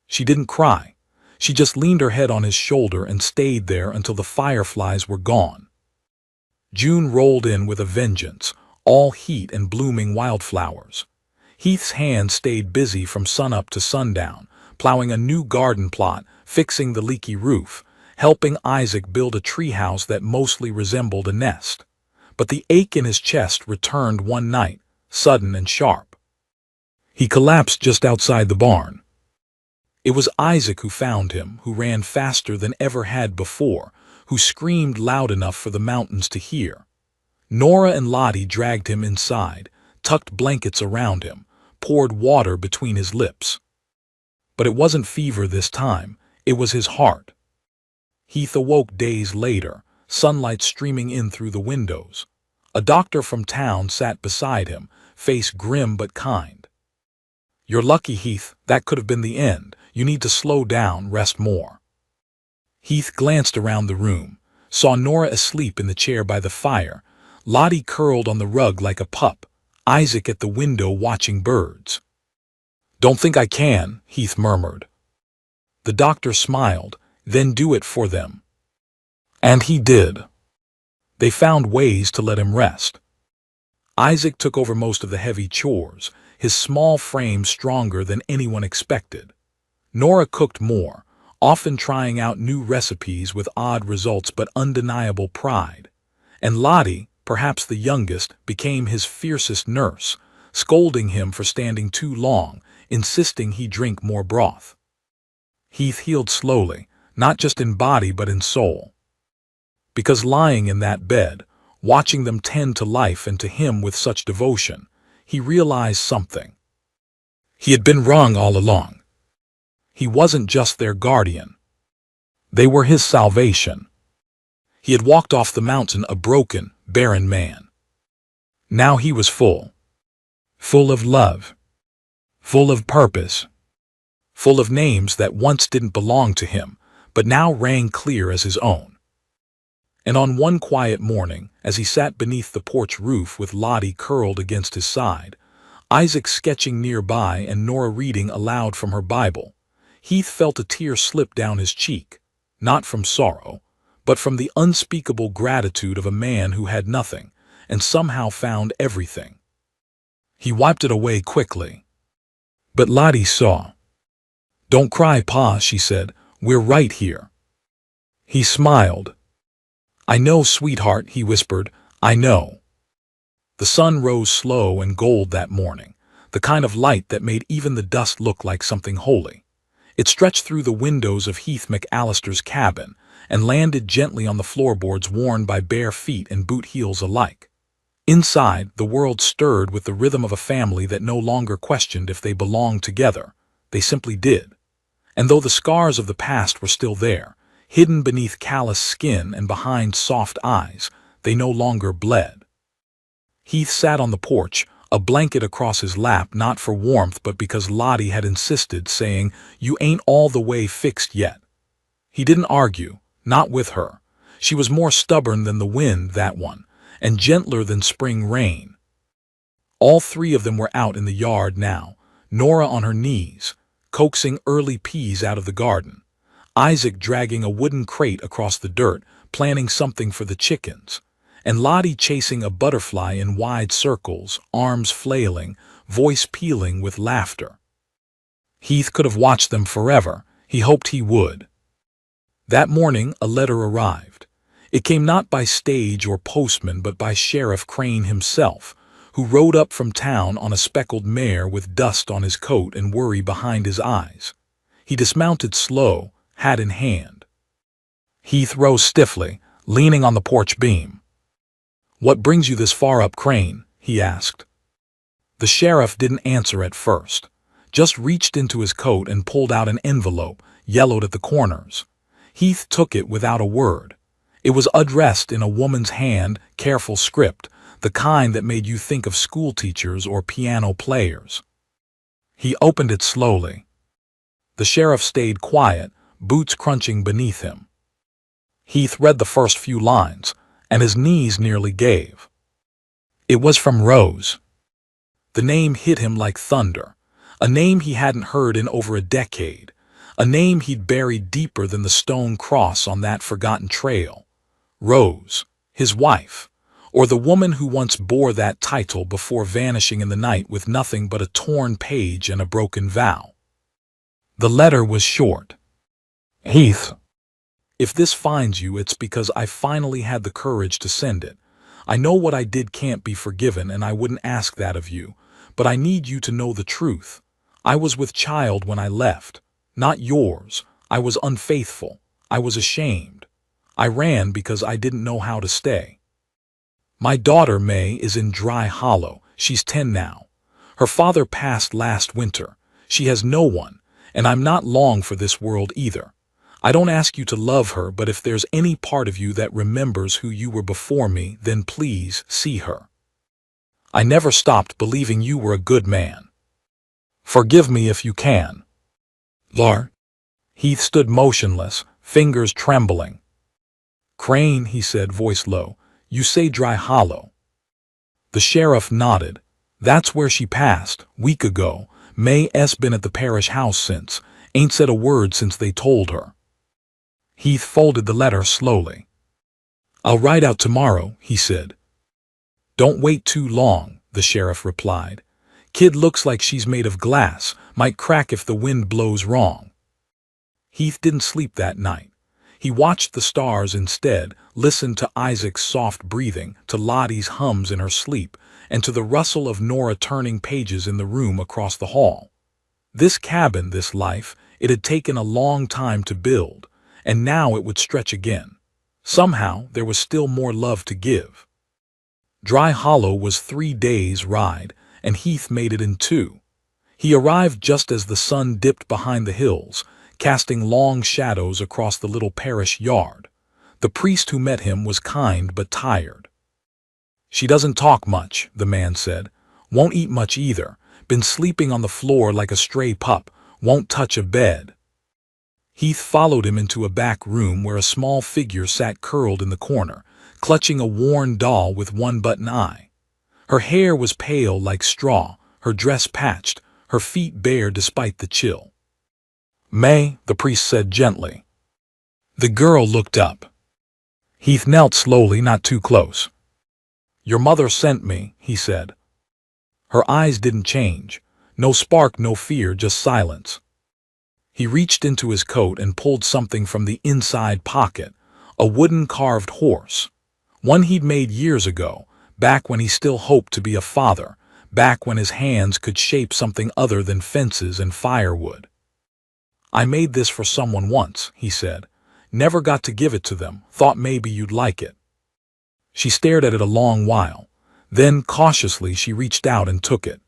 She didn't cry. She just leaned her head on his shoulder and stayed there until the fireflies were gone. June rolled in with a vengeance, all heat and blooming wildflowers. Heath's hands stayed busy from sunup to sundown, plowing a new garden plot, fixing the leaky roof, helping Isaac build a treehouse that mostly resembled a nest. But the ache in his chest returned one night, sudden and sharp. He collapsed just outside the barn. It was Isaac who found him, who ran faster than ever had before, who screamed loud enough for the mountains to hear. Nora and Lottie dragged him inside, tucked blankets around him, poured water between his lips. But it wasn't fever this time, it was his heart. Heath awoke days later, sunlight streaming in through the windows. A doctor from town sat beside him, face grim but kind. "You're lucky, Heath, that could have been the end. You need to slow down, rest more." Heath glanced around the room, saw Nora asleep in the chair by the fire, Lottie curled on the rug like a pup, Isaac at the window watching birds. "Don't think I can," Heath murmured. The doctor smiled, "Then do it for them." And he did. They found ways to let him rest. Isaac took over most of the heavy chores, his small frame stronger than anyone expected. Nora cooked more, often trying out new recipes with odd results but undeniable pride. And Lottie, perhaps the youngest, became his fiercest nurse, scolding him for standing too long, insisting he drink more broth. Heath healed slowly, not just in body but in soul. Because lying in that bed, watching them tend to life and to him with such devotion, he realized something. He had been wrong all along. He wasn't just their guardian. They were his salvation. He had walked off the mountain a broken, barren man. Now he was full. Full of love. Full of purpose. Full of names that once didn't belong to him, but now rang clear as his own. And on one quiet morning, as he sat beneath the porch roof with Lottie curled against his side, Isaac sketching nearby and Nora reading aloud from her Bible, Heath felt a tear slip down his cheek, not from sorrow, but from the unspeakable gratitude of a man who had nothing, and somehow found everything. He wiped it away quickly. But Lottie saw. "Don't cry, Pa," she said. "We're right here." He smiled. "I know, sweetheart," he whispered. "I know." The sun rose slow and gold that morning, the kind of light that made even the dust look like something holy. It stretched through the windows of Heath McAllister's cabin and landed gently on the floorboards worn by bare feet and boot heels alike. Inside, the world stirred with the rhythm of a family that no longer questioned if they belonged together. They simply did. And though the scars of the past were still there, hidden beneath callous skin and behind soft eyes, they no longer bled. Heath sat on the porch, a blanket across his lap, not for warmth but because Lottie had insisted, saying, "You ain't all the way fixed yet." He didn't argue, not with her. She was more stubborn than the wind, that one, and gentler than spring rain. All three of them were out in the yard now, Nora on her knees, coaxing early peas out of the garden, Isaac dragging a wooden crate across the dirt, planning something for the chickens, and Lottie chasing a butterfly in wide circles, arms flailing, voice pealing with laughter. Heath could have watched them forever. He hoped he would. That morning a letter arrived. It came not by stage or postman but by Sheriff Crane himself, who rode up from town on a speckled mare with dust on his coat and worry behind his eyes. He dismounted slow, hat in hand. Heath rose stiffly, leaning on the porch beam. "What brings you this far up, Crane?" he asked. The sheriff didn't answer at first, just reached into his coat and pulled out an envelope, yellowed at the corners. Heath took it without a word. It was addressed in a woman's hand, careful script, the kind that made you think of school teachers or piano players. He opened it slowly. The sheriff stayed quiet, boots crunching beneath him. Heath read the first few lines, and his knees nearly gave. It was from Rose. The name hit him like thunder, a name he hadn't heard in over a decade, a name he'd buried deeper than the stone cross on that forgotten trail. Rose, his wife, or the woman who once bore that title before vanishing in the night with nothing but a torn page and a broken vow. The letter was short. Heath, if this finds you, it's because I finally had the courage to send it. I know what I did can't be forgiven, and I wouldn't ask that of you, but I need you to know the truth. I was with child when I left. Not yours. I was unfaithful. I was ashamed. I ran because I didn't know how to stay. My daughter, May, is in Dry Hollow. She's 10 now. Her father passed last winter. She has no one, and I'm not long for this world either. I don't ask you to love her, but if there's any part of you that remembers who you were before me, then please see her. I never stopped believing you were a good man. Forgive me if you can. Lar. Heath stood motionless, fingers trembling. Crane, he said, voice low, you say Dry Hollow. The sheriff nodded. That's where she passed, week ago. May's been at the parish house since, ain't said a word since they told her. Heath folded the letter slowly. I'll ride out tomorrow, he said. Don't wait too long, the sheriff replied. Kid looks like she's made of glass, might crack if the wind blows wrong. Heath didn't sleep that night. He watched the stars instead, listened to Isaac's soft breathing, to Lottie's hums in her sleep, and to the rustle of Nora turning pages in the room across the hall. This cabin, this life, it had taken a long time to build, and now it would stretch again. Somehow there was still more love to give. Dry Hollow was 3 days' ride, and Heath made it in 2. He arrived just as the sun dipped behind the hills, casting long shadows across the little parish yard. The priest who met him was kind but tired. She doesn't talk much, the man said. Won't eat much either. Been sleeping on the floor like a stray pup. Won't touch a bed. Heath followed him into a back room where a small figure sat curled in the corner, clutching a worn doll with one button eye. Her hair was pale like straw, her dress patched, her feet bare despite the chill. May, the priest said gently. The girl looked up. Heath knelt slowly, not too close. Your mother sent me, he said. Her eyes didn't change. No spark, no fear, just silence. He reached into his coat and pulled something from the inside pocket, a wooden carved horse. One he'd made years ago, back when he still hoped to be a father, back when his hands could shape something other than fences and firewood. I made this for someone once, he said. Never got to give it to them, thought maybe you'd like it. She stared at it a long while. Then, cautiously, she reached out and took it.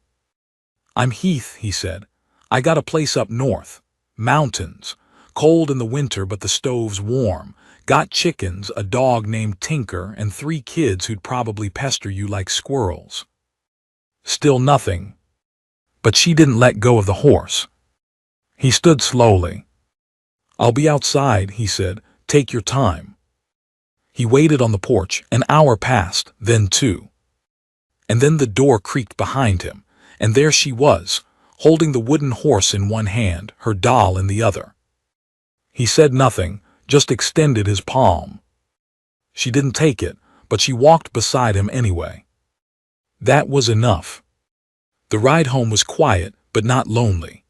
I'm Heath, he said. I got a place up north. Mountains. Cold in the winter, but the stove's warm. Got chickens, a dog named Tinker, and 3 kids who'd probably pester you like squirrels. Still nothing. But she didn't let go of the horse. He stood slowly. I'll be outside, he said. Take your time. He waited on the porch. An hour passed, then 2. And then the door creaked behind him, and there she was, holding the wooden horse in one hand, her doll in the other. He said nothing, just extended his palm. She didn't take it, but she walked beside him anyway. That was enough. The ride home was quiet, but not lonely.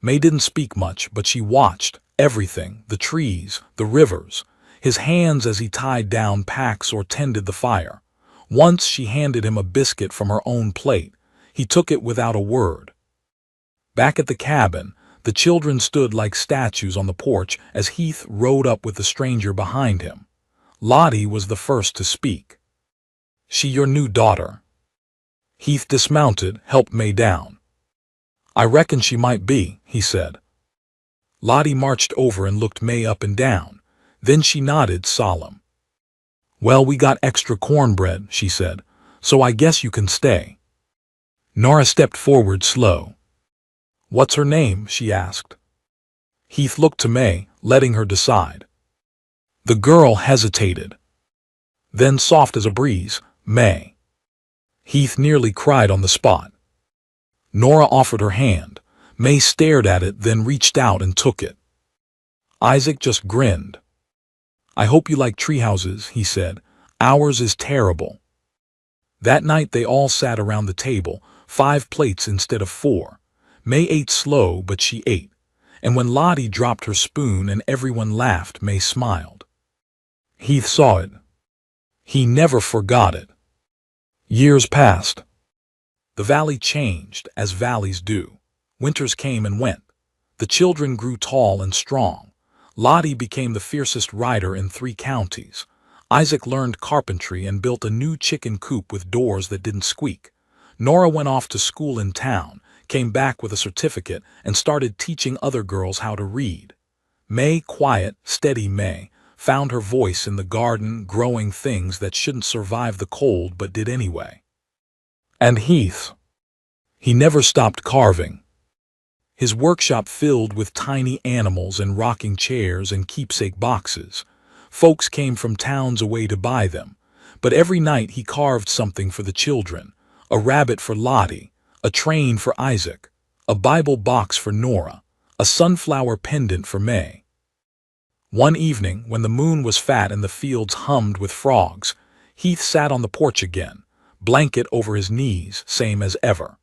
May didn't speak much, but she watched everything, the trees, the rivers, his hands as he tied down packs or tended the fire. Once she handed him a biscuit from her own plate. He took it without a word. Back at the cabin, the children stood like statues on the porch as Heath rode up with the stranger behind him. Lottie was the first to speak. She your new daughter? Heath dismounted, helped May down. I reckon she might be, he said. Lottie marched over and looked May up and down. Then she nodded, solemn. Well, we got extra cornbread, she said. so I guess you can stay. Nora stepped forward slow. What's her name? She asked. Heath looked to May, letting her decide. The girl hesitated. Then, soft as a breeze, May. Heath nearly cried on the spot. Nora offered her hand. May stared at it, then reached out and took it. Isaac just grinned. I hope you like treehouses, he said. Ours is terrible. That night they all sat around the table, 5 plates instead of 4. May ate slow, but she ate. And when Lottie dropped her spoon and everyone laughed, May smiled. Heath saw it. He never forgot it. Years passed. The valley changed, as valleys do. Winters came and went. The children grew tall and strong. Lottie became the fiercest rider in 3 counties. Isaac learned carpentry and built a new chicken coop with doors that didn't squeak. Nora went off to school in town, came back with a certificate, and started teaching other girls how to read. May, quiet, steady May, found her voice in the garden, growing things that shouldn't survive the cold but did anyway. And Heath. He never stopped carving. His workshop filled with tiny animals and rocking chairs and keepsake boxes. Folks came from towns away to buy them, but every night he carved something for the children. A rabbit for Lottie, a train for Isaac, a Bible box for Nora, a sunflower pendant for May. One evening, when the moon was fat and the fields hummed with frogs, Heath sat on the porch again, blanket over his knees, same as ever.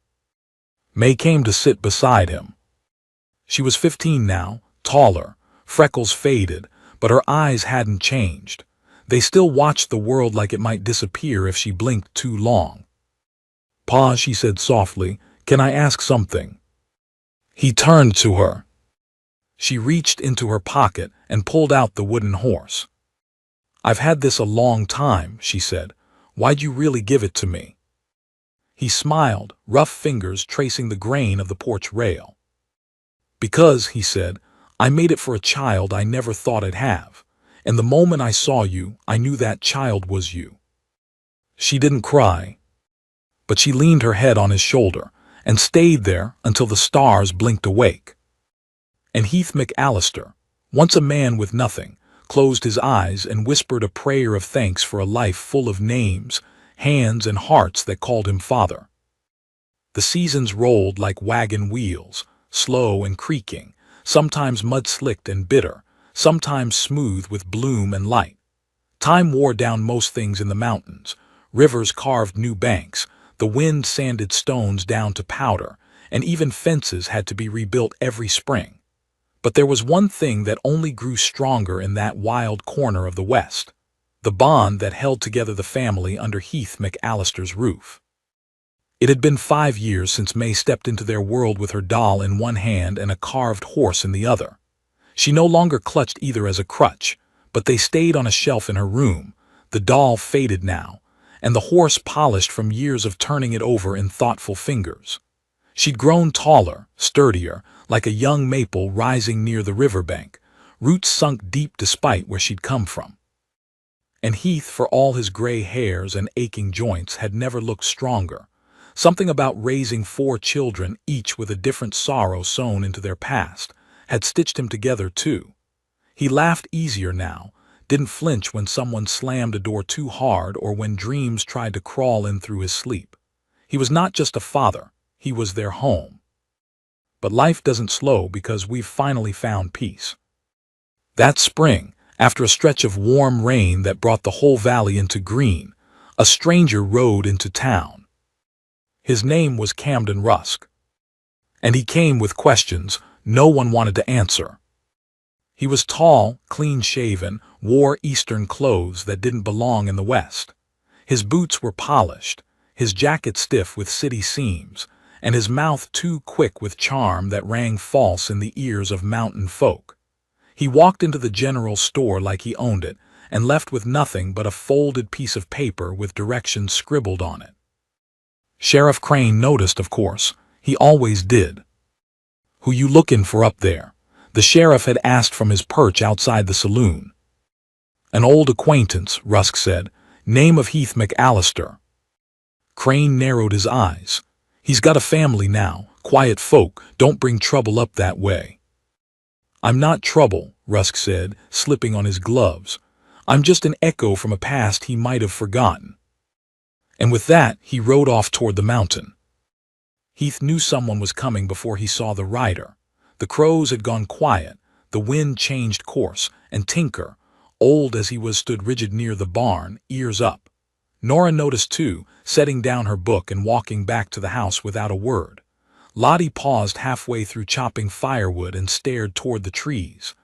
May came to sit beside him. She was 15 now, taller, freckles faded, but her eyes hadn't changed. They still watched the world like it might disappear if she blinked too long. Pa, she said softly, can I ask something? He turned to her. She reached into her pocket and pulled out the wooden horse. I've had this a long time, she said. Why'd you really give it to me? He smiled, rough fingers tracing the grain of the porch rail. Because, he said, I made it for a child I never thought I'd have, and the moment I saw you, I knew that child was you. She didn't cry, but she leaned her head on his shoulder and stayed there until the stars blinked awake. And Heath McAllister, once a man with nothing, closed his eyes and whispered a prayer of thanks for a life full of names, hands, and hearts that called him father. The seasons rolled like wagon wheels, slow and creaking, sometimes mud-slicked and bitter, sometimes smooth with bloom and light. Time wore down most things in the mountains. Rivers carved new banks, the wind sanded stones down to powder, and even fences had to be rebuilt every spring. But there was one thing that only grew stronger in that wild corner of the West, the bond that held together the family under Heath McAllister's roof. It had been 5 years since May stepped into their world with her doll in one hand and a carved horse in the other. She no longer clutched either as a crutch, but they stayed on a shelf in her room, the doll faded now, and the horse polished from years of turning it over in thoughtful fingers. She'd grown taller, sturdier, like a young maple rising near the riverbank, roots sunk deep despite where she'd come from. And Heath, for all his gray hairs and aching joints, had never looked stronger. Something about raising 4 children, each with a different sorrow sewn into their past, had stitched him together too. He laughed easier now, didn't flinch when someone slammed a door too hard or when dreams tried to crawl in through his sleep. He was not just a father, he was their home. But life doesn't slow because we've finally found peace. That spring, after a stretch of warm rain that brought the whole valley into green, a stranger rode into town. His name was Camden Rusk. And he came with questions no one wanted to answer. He was tall, clean-shaven, wore Eastern clothes that didn't belong in the West. His boots were polished, his jacket stiff with city seams, and his mouth too quick with charm that rang false in the ears of mountain folk. He walked into the general store like he owned it and left with nothing but a folded piece of paper with directions scribbled on it. Sheriff Crane noticed, of course. He always did. "Who you lookin' for up there?" the sheriff had asked from his perch outside the saloon. "An old acquaintance," Rusk said. "Name of Heath McAllister." Crane narrowed his eyes. He's got a family now. Quiet folk don't bring trouble up that way. I'm not trouble, Rusk said, slipping on his gloves. I'm just an echo from a past he might have forgotten. And with that, he rode off toward the mountain. Heath knew someone was coming before he saw the rider. The crows had gone quiet, the wind changed course, and Tinker, old as he was, stood rigid near the barn, ears up. Nora noticed too, setting down her book and walking back to the house without a word. Lottie paused halfway through chopping firewood and stared toward the trees.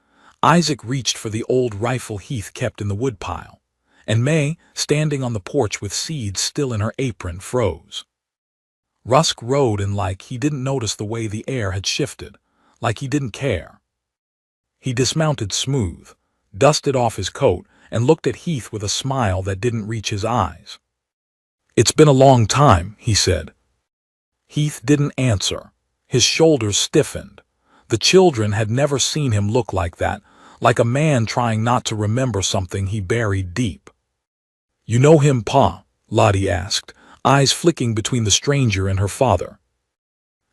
Isaac reached for the old rifle Heath kept in the woodpile. And May, standing on the porch with seeds still in her apron, froze. Rusk rode and like he didn't notice the way the air had shifted, like he didn't care. He dismounted smooth, dusted off his coat, and looked at Heath with a smile that didn't reach his eyes. It's been a long time, he said. Heath didn't answer. His shoulders stiffened. The children had never seen him look like that, like a man trying not to remember something he buried deep. You know him, Pa? Lottie asked, eyes flicking between the stranger and her father.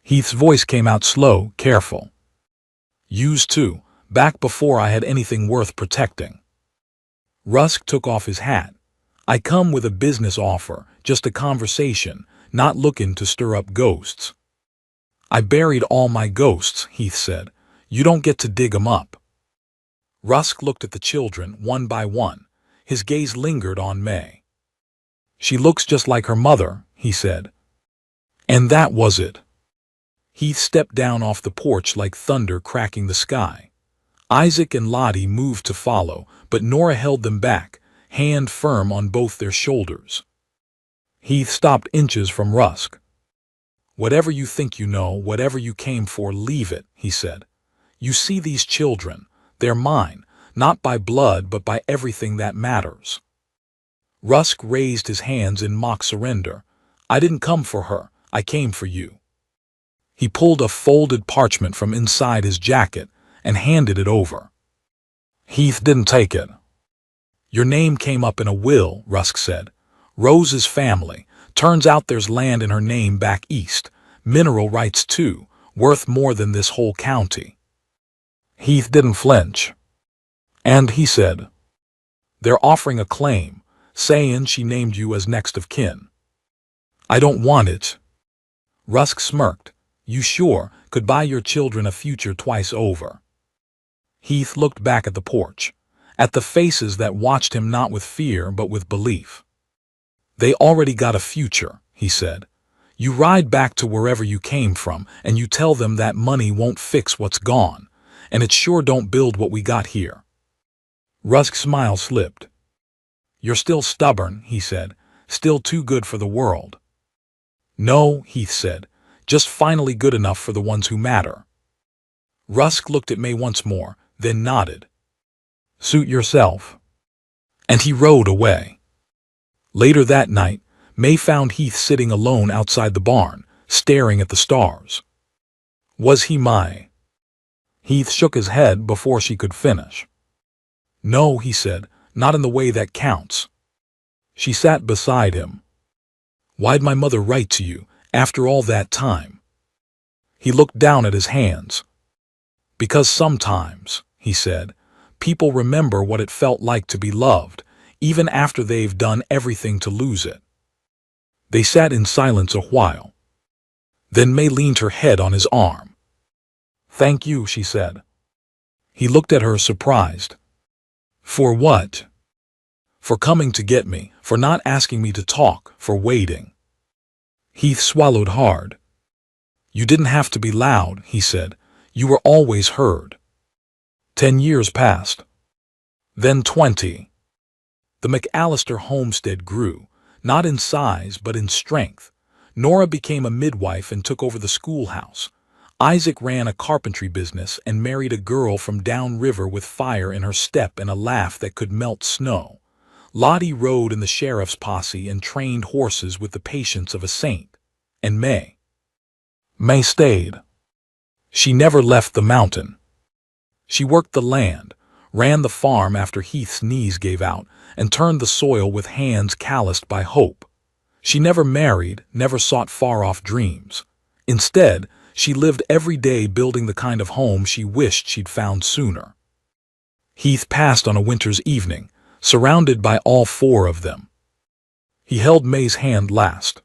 Heath's voice came out slow, careful. Used to, back before I had anything worth protecting. Rusk took off his hat. I come with a business offer, just a conversation, not looking to stir up ghosts. I buried all my ghosts, Heath said. You don't get to dig 'em up. Rusk looked at the children, one by one. His gaze lingered on May. She looks just like her mother, he said. And that was it. Heath stepped down off the porch like thunder cracking the sky. Isaac and Lottie moved to follow, but Nora held them back, hand firm on both their shoulders. Heath stopped inches from Rusk. Whatever you think you know, whatever you came for, leave it, he said. You see these children, they're mine, not by blood but by everything that matters. Rusk raised his hands in mock surrender. I didn't come for her, I came for you. He pulled a folded parchment from inside his jacket and handed it over. Heath didn't take it. Your name came up in a will, Rusk said. Rose's family. Turns out there's land in her name back east. Mineral rights too, worth more than this whole county. Heath didn't flinch. And he said, they're offering a claim, saying she named you as next of kin. I don't want it. Rusk smirked. You sure could buy your children a future twice over. Heath looked back at the porch, at the faces that watched him not with fear but with belief. They already got a future, he said. You ride back to wherever you came from and you tell them that money won't fix what's gone, and it sure don't build what we got here. Rusk's smile slipped. You're still stubborn, he said, still too good for the world. No, Heath said, just finally good enough for the ones who matter. Rusk looked at May once more, then nodded. Suit yourself. And he rode away. Later that night, May found Heath sitting alone outside the barn, staring at the stars. Was he my? Heath shook his head before she could finish. No, he said, not in the way that counts. She sat beside him. Why'd my mother write to you, after all that time? He looked down at his hands. Because sometimes, he said, people remember what it felt like to be loved, even after they've done everything to lose it. They sat in silence a while. Then May leaned her head on his arm. Thank you, she said. He looked at her surprised. For what? For coming to get me, for not asking me to talk, for waiting. Heath swallowed hard. You didn't have to be loud, he said. You were always heard. 10 years passed. Then 20. The McAllister homestead grew, not in size but in strength. Nora became a midwife and took over the schoolhouse. Isaac ran a carpentry business and married a girl from downriver with fire in her step and a laugh that could melt snow. Lottie rode in the sheriff's posse and trained horses with the patience of a saint. And May stayed. She never left the mountain. She worked the land, ran the farm after Heath's knees gave out, and turned the soil with hands calloused by hope. She never married, never sought far-off dreams. Instead, she lived every day building the kind of home she wished she'd found sooner. Heath passed on a winter's evening, surrounded by all four of them. He held May's hand last.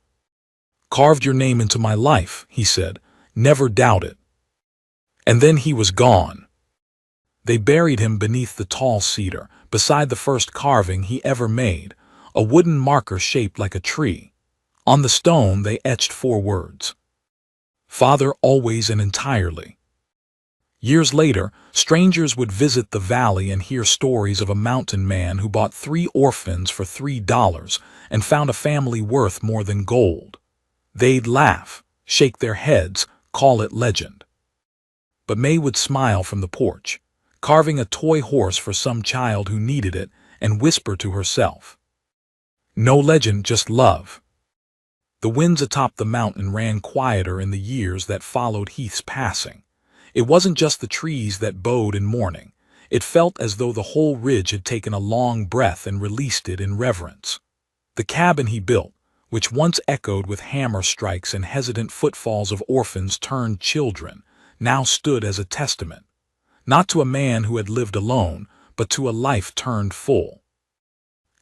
"Carved your name into my life," he said. "Never doubt it." And then he was gone. They buried him beneath the tall cedar, beside the first carving he ever made, a wooden marker shaped like a tree. On the stone they etched 4 words: "Father always and entirely." Years later, strangers would visit the valley and hear stories of a mountain man who bought 3 orphans for $3 and found a family worth more than gold. They'd laugh, shake their heads, call it legend. But May would smile from the porch, carving a toy horse for some child who needed it, and whisper to herself, "No legend, just love." The winds atop the mountain ran quieter in the years that followed Heath's passing. It wasn't just the trees that bowed in mourning. It felt as though the whole ridge had taken a long breath and released it in reverence. The cabin he built, which once echoed with hammer strikes and hesitant footfalls of orphans turned children, now stood as a testament, not to a man who had lived alone, but to a life turned full.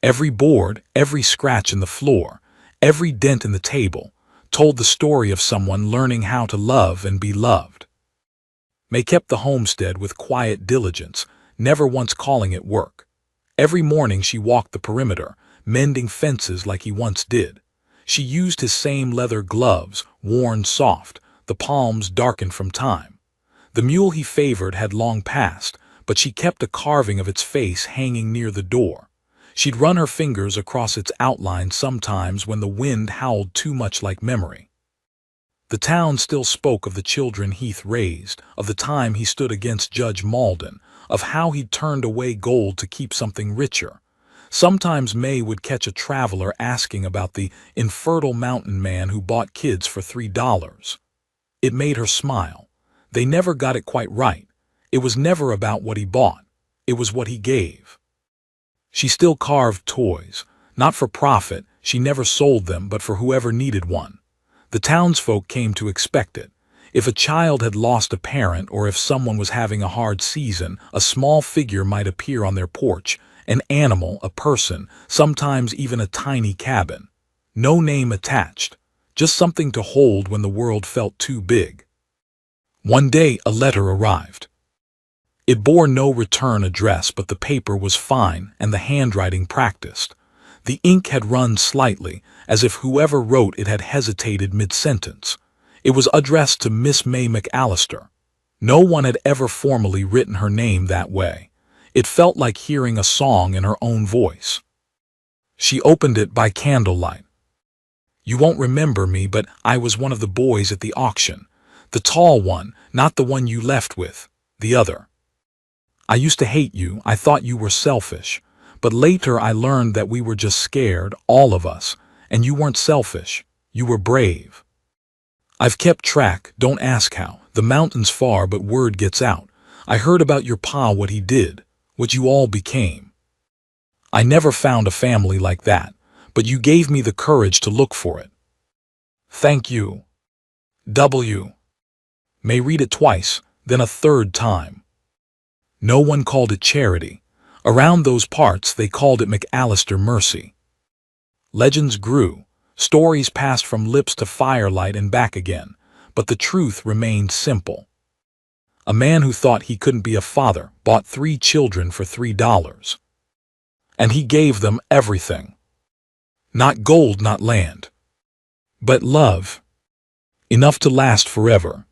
Every board, every scratch in the floor, every dent in the table, told the story of someone learning how to love and be loved. May kept the homestead with quiet diligence, never once calling it work. Every morning she walked the perimeter, mending fences like he once did. She used his same leather gloves, worn soft, the palms darkened from time. The mule he favored had long passed, but she kept a carving of its face hanging near the door. She'd run her fingers across its outline sometimes when the wind howled too much like memory. The town still spoke of the children Heath raised, of the time he stood against Judge Malden, of how he'd turned away gold to keep something richer. Sometimes May would catch a traveler asking about the infertile mountain man who bought kids for $3. It made her smile. They never got it quite right. It was never about what he bought. It was what he gave. She still carved toys, not for profit. She never sold them, but for whoever needed one. The townsfolk came to expect it. If a child had lost a parent or if someone was having a hard season, a small figure might appear on their porch, an animal, a person, sometimes even a tiny cabin. No name attached, just something to hold when the world felt too big. One day a letter arrived. It bore no return address, but the paper was fine and the handwriting practiced. The ink had run slightly, as if whoever wrote it had hesitated mid-sentence. It was addressed to Miss May McAllister. No one had ever formally written her name that way. It felt like hearing a song in her own voice. She opened it by candlelight. "You won't remember me, but I was one of the boys at the auction. The tall one, not the one you left with, the other. I used to hate you. I thought you were selfish. But later I learned that we were just scared, all of us, and you weren't selfish. You were brave. I've kept track, don't ask how. The mountain's far, but word gets out. I heard about your pa, what he did, what you all became. I never found a family like that, but you gave me the courage to look for it. Thank you. W. May read it twice, then a third time. No one called it charity. Around those parts they called it McAllister mercy. Legends grew. Stories passed from lips to firelight and back again, but the truth remained simple. A man who thought he couldn't be a father bought 3 children for $3. And he gave them everything. Not gold, not land, but love. Enough to last forever.